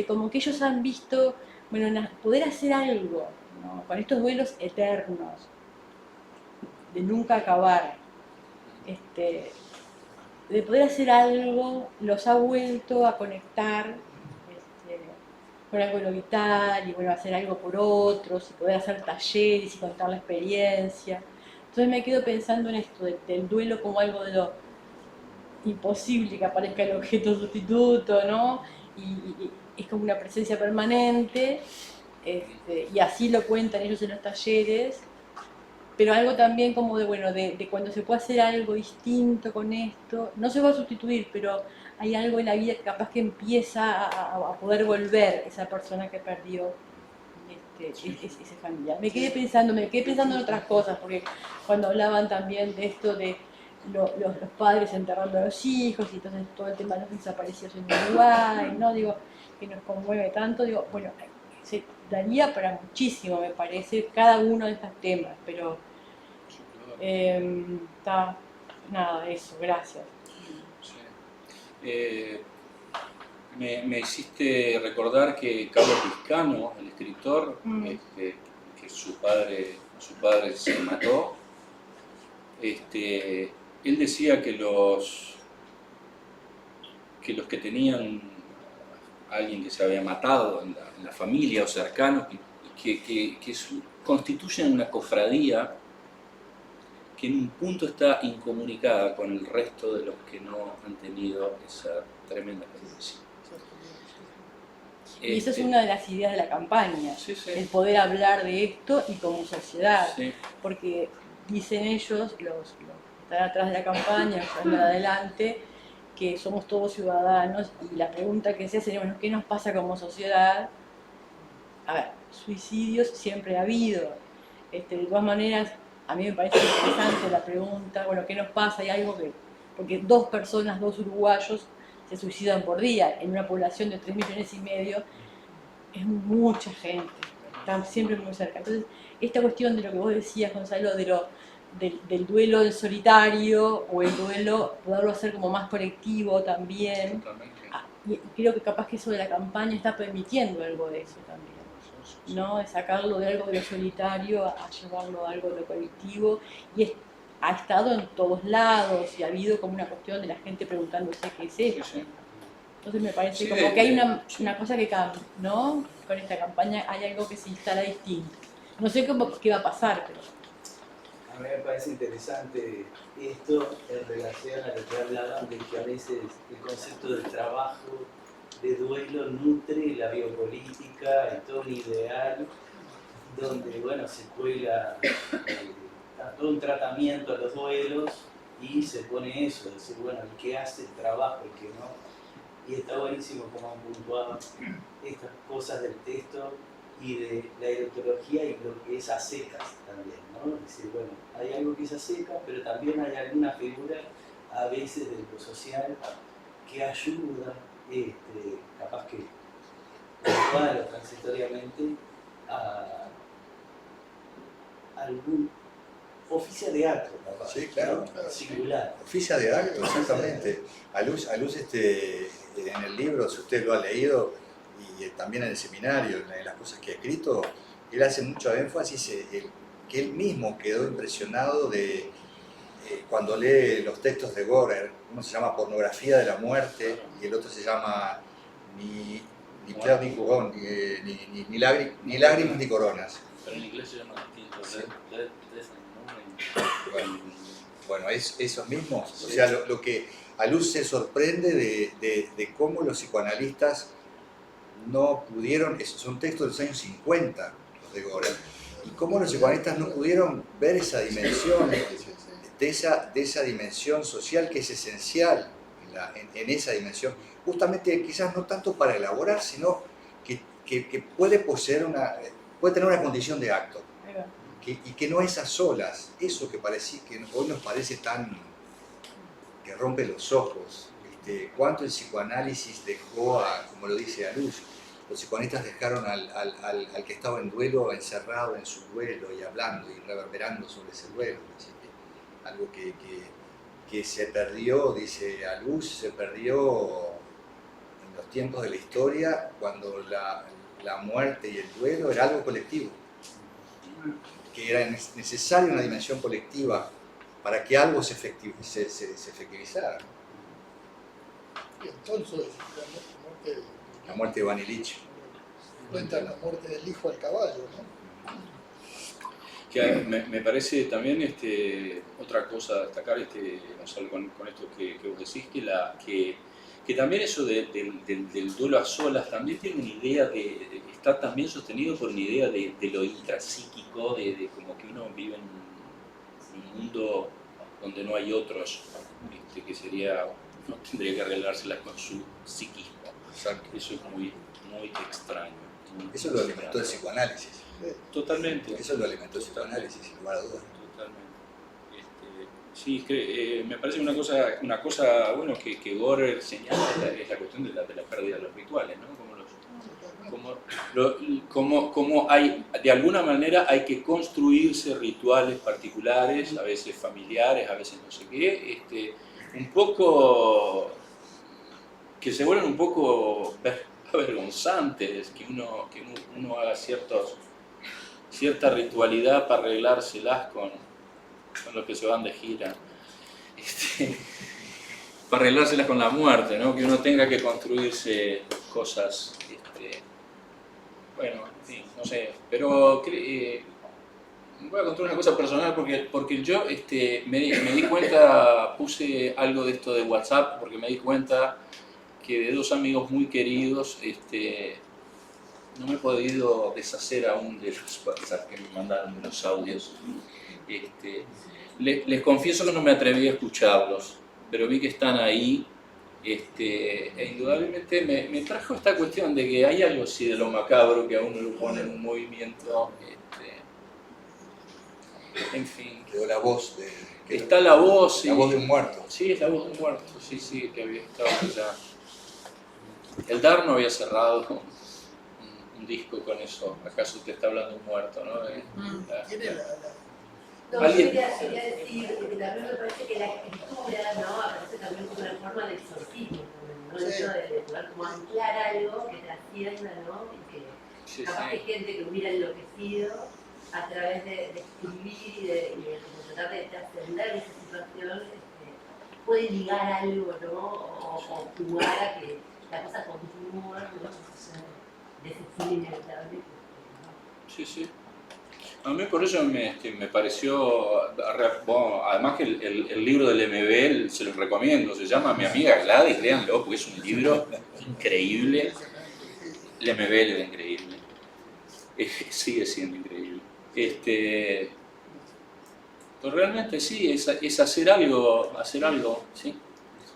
Speaker 5: Como que ellos han visto, bueno, poder hacer algo, ¿no? Con estos duelos eternos, de nunca acabar, de poder hacer algo, los ha vuelto a conectar con algo de lo vital y bueno, hacer algo por otros y poder hacer talleres y contar la experiencia. Entonces me quedo pensando en esto del duelo como algo de lo imposible que aparezca el objeto sustituto, ¿no? Y es como una presencia permanente, y así lo cuentan ellos en los talleres, pero algo también como de, bueno, de cuando se puede hacer algo distinto con esto, no se va a sustituir, pero hay algo en la vida que capaz que empieza a poder volver esa persona que perdió ese familiar. Me quedé pensando en otras cosas, porque cuando hablaban también de esto de los padres enterrando a los hijos y entonces todo el tema de los desaparecidos en Uruguay, ¿no? Digo, que nos conmueve tanto, digo, bueno, se daría para muchísimo, me parece, cada uno de estos temas, pero nada, eso, gracias.
Speaker 3: Sí. Me hiciste recordar que Carlos Vizcano, el escritor, que su padre se mató, él decía que los que tenían a alguien que se había matado en la familia o cercanos, que constituyen una cofradía que en un punto está incomunicada con el resto de los que no han tenido esa tremenda experiencia.
Speaker 5: Y esa es una de las ideas de la campaña,
Speaker 3: sí, sí.
Speaker 5: el poder hablar de esto y como sociedad,
Speaker 3: Sí.
Speaker 5: porque dicen ellos, los que están atrás de la campaña, los que están adelante, que somos todos ciudadanos y la pregunta que se hace es, bueno, ¿qué nos pasa como sociedad? A ver, suicidios siempre ha habido, de todas maneras, a mí me parece interesante la pregunta, bueno, ¿qué nos pasa? Hay algo que, porque 2 personas, 2 uruguayos, se suicidan por día, en una población de 3,5 millones, es mucha gente, están siempre muy cerca. Entonces, esta cuestión de lo que vos decías, Gonzalo, del duelo del solitario, o el duelo, poderlo hacer como más colectivo también, y creo que capaz que eso de la campaña está permitiendo algo de eso también, ¿no? De sacarlo de algo de lo solitario a llevarlo a algo de lo colectivo, y ha estado en todos lados y ha habido como una cuestión de la gente preguntándose qué es esto.
Speaker 3: Sí.
Speaker 5: Entonces me parece
Speaker 3: Sí,
Speaker 5: como que hay una cosa que cambia, ¿no? Con esta campaña hay algo que se instala distinto. No sé qué va a pasar, pero...
Speaker 6: A mí me parece interesante esto en relación a lo que hablaban de que a veces el concepto del trabajo de duelo nutre la biopolítica y todo un ideal donde, bueno, se cuela todo un tratamiento a los duelos y se pone eso, decir, bueno, el que hace el trabajo, el que no. Y está buenísimo como han puntuado estas cosas del texto y de la erotología y lo que es a secas también, ¿no? Es decir, bueno, hay algo que es a secas, pero también hay alguna figura, a veces de lo social, que ayuda, capaz que puntual o transitoriamente, a algún oficio de acto, capaz,
Speaker 4: Sí, claro.
Speaker 6: ¿no? Singular.
Speaker 4: Oficia de acto, exactamente. A luz en el libro, si usted lo ha leído, y también en el seminario, en las cosas que ha escrito, él hace mucho énfasis que él mismo quedó impresionado de cuando lee los textos de Görer. Uno se llama Pornografía de la Muerte y el otro se llama Ni Pleurs ni Couronnes, ni lágrimas ni coronas.
Speaker 3: Pero en inglés se llama distinto.
Speaker 4: Sí.
Speaker 3: ¿No?
Speaker 4: Bueno, es esos mismos. O sea, lo que a Luz se sorprende de cómo los psicoanalistas no pudieron, son textos de los años 50, los de Görer, y cómo los psicoanalistas no pudieron ver esa dimensión, de esa dimensión social que es esencial en esa dimensión, justamente quizás no tanto para elaborar, sino que puede tener una condición de acto. Y que no es a solas, eso que hoy nos parece tan que rompe los ojos. Cuánto el psicoanálisis dejó, como lo dice a Luz, los psicoanalistas dejaron al que estaba en duelo encerrado en su duelo y hablando y reverberando sobre ese duelo. Algo que se perdió, dice a Luz, se perdió en los tiempos de la historia cuando la muerte y el duelo era algo colectivo, que era necesaria una dimensión colectiva para que algo se efectivizara.
Speaker 2: Y entonces,
Speaker 4: La muerte de Van Illich.
Speaker 2: cuentan la muerte del hijo al caballo, ¿no?
Speaker 3: Que me parece también otra cosa a destacar, Gonzalo, con esto que vos decís, que también eso del duelo a solas también tiene una idea está también sostenido por una idea de lo intrapsíquico, de como que uno vive en un mundo donde no hay otros, que sería, uno tendría que arreglárselas con su psiquismo.
Speaker 4: Exacto.
Speaker 3: Eso es muy, muy extraño.
Speaker 4: Eso lo alimentó el psicoanálisis.
Speaker 3: Totalmente.
Speaker 4: Eso lo alimentó el psicoanálisis, sin lugar a dudas.
Speaker 3: Totalmente. Sí, es que, me parece una cosa bueno, que Gore señala es la cuestión de la pérdida de los rituales, ¿no? Como hay, de alguna manera hay que construirse rituales particulares, a veces familiares, a veces no sé qué, un poco, que se vuelven un poco avergonzantes, que uno haga cierta ritualidad para arreglárselas con los que se van de gira, para arreglárselas con la muerte, ¿no? Que uno tenga que construirse cosas, bueno, en fin, no sé, pero voy a contar una cosa personal porque yo me di cuenta, puse algo de esto de WhatsApp, porque me di cuenta que de dos amigos muy queridos, no me he podido deshacer aún de los WhatsApp que me mandaron, de los audios. Les confieso que no me atreví a escucharlos, pero vi que están ahí, e indudablemente me trajo esta cuestión de que hay algo así de lo macabro que a uno lo pone en un movimiento, en fin.
Speaker 4: Quedó la voz de...
Speaker 3: Está la voz.
Speaker 4: La voz de un muerto.
Speaker 3: Sí, es la voz de un muerto, sí, que había estado allá. El DAR no había cerrado un disco con eso. ¿Acaso te está hablando un muerto, no?
Speaker 2: Tiene
Speaker 7: No,
Speaker 3: ¿Alguien?
Speaker 7: quería decir que también me parece que la escritura, ¿no? Aparece también como una forma de exorcismo, ¿no?
Speaker 2: Sí.
Speaker 7: Eso de poder como anclar algo que trascienda, ¿no? Y que capaz que hay gente que hubiera enloquecido a través de escribir y de como tratar de trascender esa situación, puede ligar algo, ¿no? O jugar a que la cosa continúa, ¿no? O sea, de ese fin inevitable. ¿No?
Speaker 3: Sí. A mí por eso me pareció, bueno, además que el libro del MBL se los recomiendo, se llama Mi amiga Gladys, léanlo porque es un libro increíble, el MBL es increíble, sigue siendo increíble. Pues realmente sí, es hacer algo, ¿sí?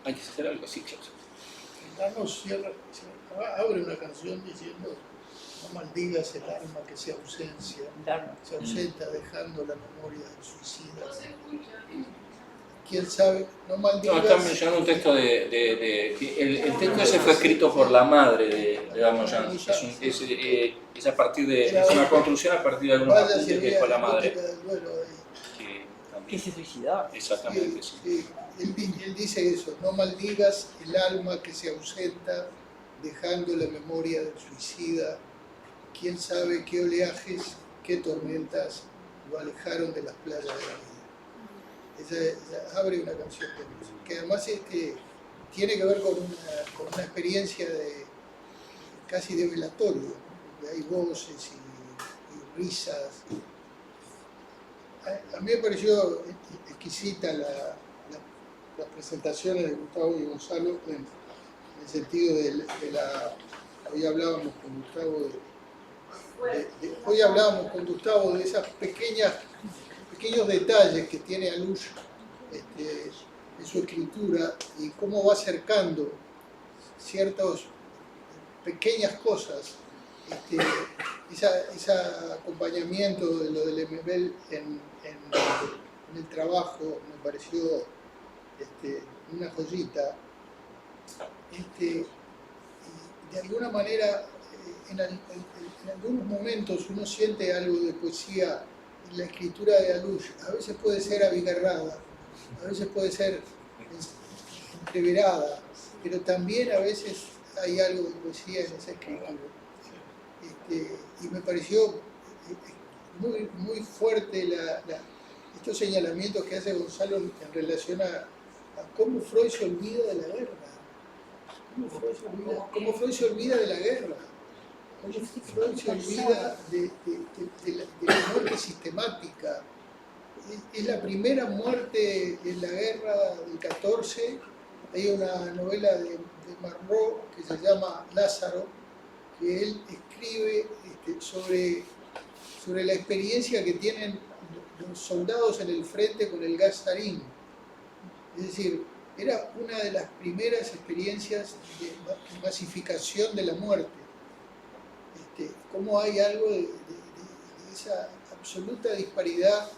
Speaker 3: Hay que hacer algo, sí, claro.
Speaker 2: Damos abre una canción diciendo: no maldigas el alma que se ausenta dejando la memoria del suicida. ¿Quién sabe? No maldigas.
Speaker 3: No, están mencionando un texto el texto ese fue escrito por la madre de Darmoyan. Es a partir es una construcción a partir de algunos apuntes que dejó la madre.
Speaker 5: Que se suicidó.
Speaker 3: Exactamente, sí.
Speaker 2: Él dice eso: no maldigas el alma que se ausenta dejando la memoria del suicida. Quién sabe qué oleajes, qué tormentas lo alejaron de las playas de la vida. Ella abre una canción de música, que además tiene que ver con una experiencia casi de velatorio, ¿no? Porque hay voces y risas. A mí me pareció exquisita las presentaciones de Gustavo y Gonzalo en el sentido hoy hablábamos con Gustavo de esas pequeños detalles que tiene Alush en su escritura y cómo va acercando ciertas pequeñas cosas. Ese acompañamiento de lo del MBL en el trabajo me pareció una joyita. De alguna manera, en algunos momentos uno siente algo de poesía en la escritura de Alush. A veces puede ser abigarrada, a veces puede ser entreverada, pero también a veces hay algo de poesía en esa escritura. Y me pareció muy, muy fuerte estos señalamientos que hace Gonzalo en relación a cómo Freud se olvida de la guerra. Cómo Freud se olvida de la guerra. ¿Cómo Freud se olvida de la muerte sistemática? Es la primera muerte en la guerra del 14. Hay una novela de Marmot que se llama Lázaro, que él escribe sobre la experiencia que tienen los soldados en el frente con el gas sarín. Es decir, era una de las primeras experiencias de masificación de la muerte. Cómo hay algo de esa absoluta disparidad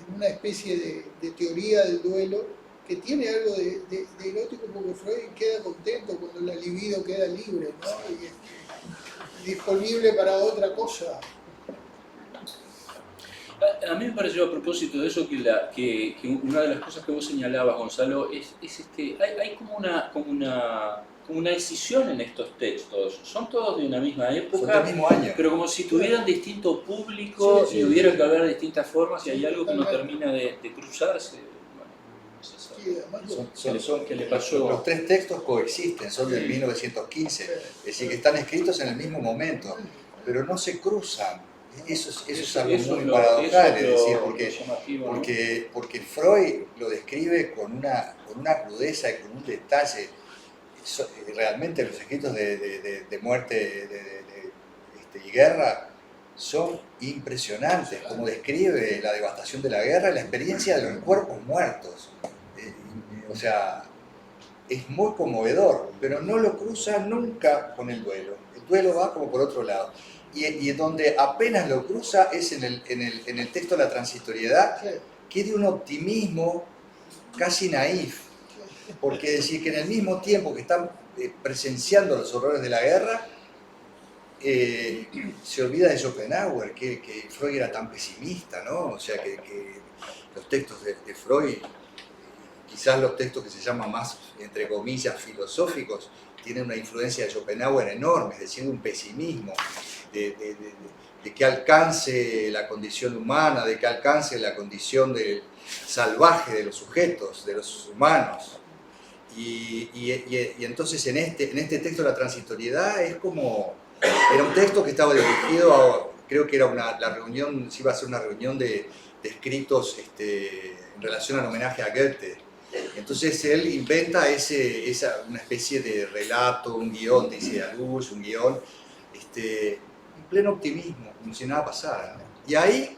Speaker 2: en una especie de teoría del duelo que tiene algo de erótico, porque Freud queda contento cuando la libido queda libre, ¿no? Y disponible para otra cosa.
Speaker 3: A mí me pareció, a propósito de eso, que una de las cosas que vos señalabas, Gonzalo, hay como una decisión en estos textos. Son todos de una misma época,
Speaker 4: Son del mismo año.
Speaker 3: pero como si tuvieran distinto público y hubiera que hablar de distintas formas, y hay algo que no termina de cruzarse. Bueno, no se sabe.
Speaker 2: Sí, además
Speaker 3: ¿Qué le pasó?
Speaker 4: Los tres textos coexisten, son del 1915, es decir, que están escritos en el mismo momento, pero no se cruzan. Eso es algo muy paradojal, es decir, porque Freud lo describe con una crudeza y con un detalle. Realmente los escritos de muerte y guerra son impresionantes, como describe la devastación de la guerra y la experiencia de los cuerpos muertos. O sea, es muy conmovedor, pero no lo cruza nunca con el duelo. El duelo va como por otro lado. Y donde apenas lo cruza es en el texto de la transitoriedad, que es de un optimismo casi naif. Porque decir que en el mismo tiempo que están presenciando los horrores de la guerra, se olvida de Schopenhauer, que Freud era tan pesimista, ¿no? O sea, que los textos de Freud, quizás los textos que se llaman más, entre comillas, filosóficos, tienen una influencia de Schopenhauer enorme, es decir, un pesimismo de que alcance la condición humana, de que alcance la condición salvaje de los sujetos, de los humanos. Y entonces en este texto de la transitoriedad era un texto que estaba dirigido a, creo que era la reunión, se iba a hacer una reunión de escritos en relación al homenaje a Goethe. Entonces él inventa una especie de relato, un guión, dice a luz, un guión, en pleno optimismo, como si nada pasara, ¿no? Y ahí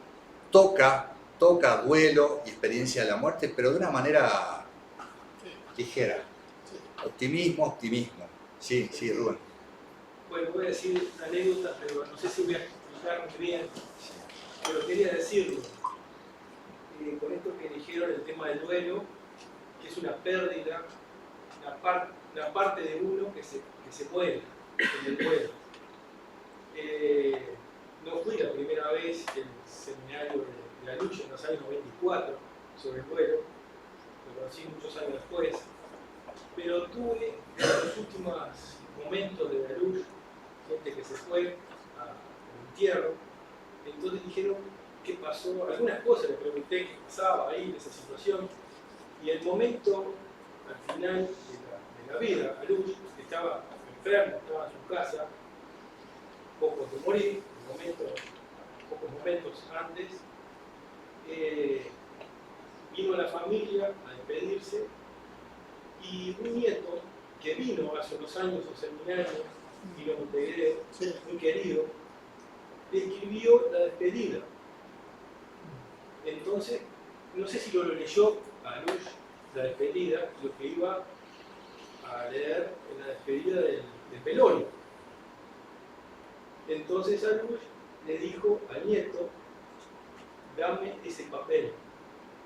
Speaker 4: toca duelo y experiencia de la muerte, pero de una manera ligera. Optimismo. Sí, Rubén.
Speaker 8: Bueno, voy a decir anécdotas, pero no sé si voy a explicar muy bien, pero quería decirlo. Con esto que dijeron, el tema del duelo, que es una pérdida, la parte de uno que se muere en el duelo. No fui la primera vez que el seminario de la lucha en los años 94 sobre el duelo, lo conocí muchos años después, pero tuve en los últimos momentos de la luz gente que se fue al entierro. Entonces dijeron qué pasó, algunas cosas le pregunté qué pasaba ahí en esa situación, y el momento al final de la vida, a Luz estaba enfermo, estaba en su casa, poco de morir, pocos momentos antes, vino la familia a despedirse, y un nieto que vino hace unos años a un seminario, vino a Montevideo, muy querido, le escribió la despedida. Entonces, no sé si lo leyó a Luz, la despedida, lo que iba a leer en la despedida del velorio. Entonces a Luz le dijo al nieto, dame ese papel,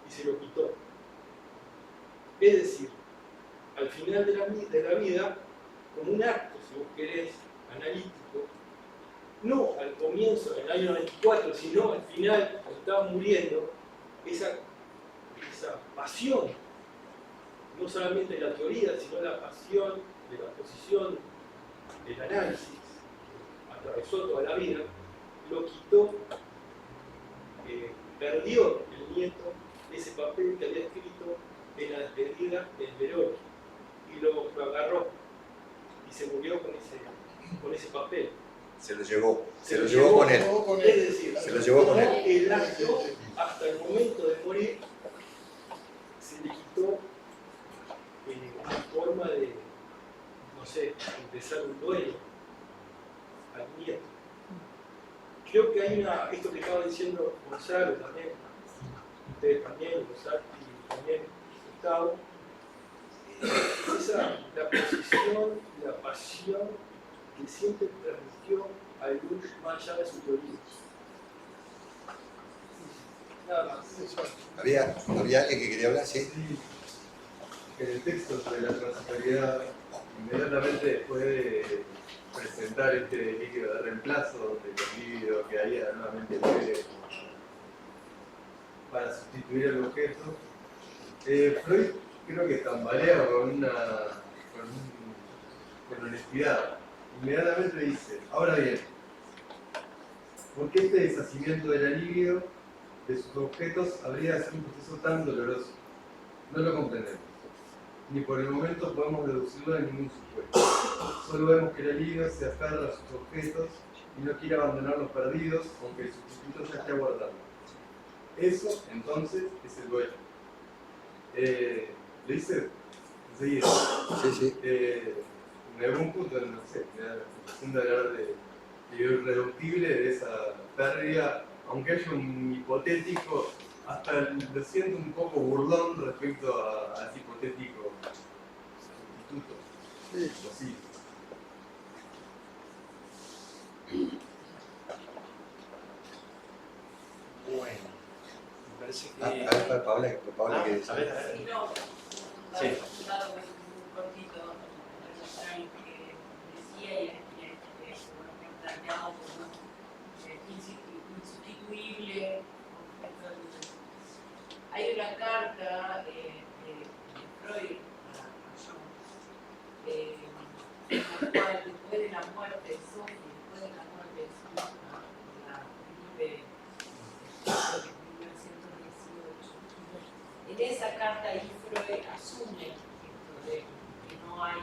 Speaker 8: y se lo quitó. Es decir, al final de la vida, como un acto, si vos querés, analítico, no al comienzo del año 94, sino al final, cuando estaba muriendo, esa pasión, no solamente de la teoría, sino la pasión de la posición, del análisis, que atravesó toda la vida, lo quitó, perdió el nieto ese papel que había escrito en la despedida del velorio, y lo agarró y se murió con ese papel.
Speaker 4: Se lo llevó con él.
Speaker 8: Es decir,
Speaker 4: Se lo llevó con él.
Speaker 8: el acto, hasta el momento de morir, se le quitó una forma de, no sé, empezar un duelo al nieto. Creo que hay esto que estaba diciendo Gonzalo también, ustedes también, Gonzalo y también Gustavo, la posición y la pasión que siempre transmitió a Lush más allá de su teoría. Nada más.
Speaker 4: ¿Había alguien que quería hablar? Sí.
Speaker 9: En el texto sobre la transitoriedad, inmediatamente después de presentar este líquido de reemplazo de los líquidos que haría nuevamente para sustituir el objeto, Freud creo que tambalea con honestidad. Inmediatamente dice, ahora bien, ¿por qué este deshacimiento del alivio de sus objetos habría de ser un proceso tan doloroso? No lo comprendemos. Ni por el momento podemos deducirlo de ningún supuesto. Solo vemos que el alivio se aferra a sus objetos y no quiere abandonar los perdidos, aunque el sustituto ya esté aguardando. Eso, entonces, es el duelo. ¿Le dice? Enseguida.
Speaker 4: Sí.
Speaker 9: En algún punto, no sé, me da la sensación de hablar de irreductible de esa pérdida, aunque haya un hipotético, hasta lo siento un poco burlón respecto a ese hipotético sustituto posible.
Speaker 1: Bueno, me parece que...
Speaker 4: A ver, Paola, ¿qué dice?
Speaker 1: A ver.
Speaker 5: Sí, no,
Speaker 1: Sí.
Speaker 5: un dato muy cortito en relación al que decía y que bueno, planteado como insustituible. Hay una carta de Freud a Jung, en la cual después de la muerte de Sophie, después de la muerte de su hija, la Felipe, en 1918, en esa carta ahí Freud asume que no hay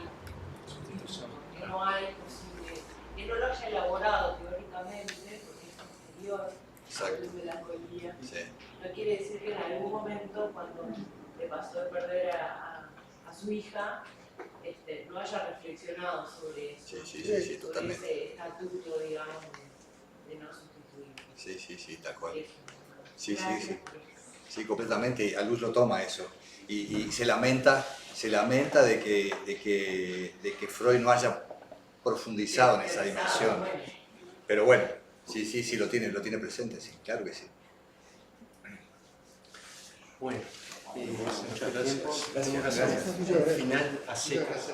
Speaker 5: que no hay posible, que no lo haya elaborado teóricamente, porque es posterior a la melancolía.
Speaker 4: Sí.
Speaker 5: No quiere decir que en algún momento, cuando le pasó de perder a su hija, no haya reflexionado sobre eso,
Speaker 4: Sí,
Speaker 5: sobre
Speaker 4: totalmente.
Speaker 5: ese estatuto, digamos, de no sustituir.
Speaker 4: Sí, tal cual.
Speaker 5: Eso.
Speaker 4: Sí.
Speaker 5: Gracias.
Speaker 4: Sí, completamente. A Luz lo toma eso. Y se lamenta de que Freud no haya profundizado en esa dimensión. Pero bueno, sí, lo tiene presente, sí, claro que sí.
Speaker 1: Bueno, muchas
Speaker 4: gracias.
Speaker 1: Tenemos que hacer un final a secas.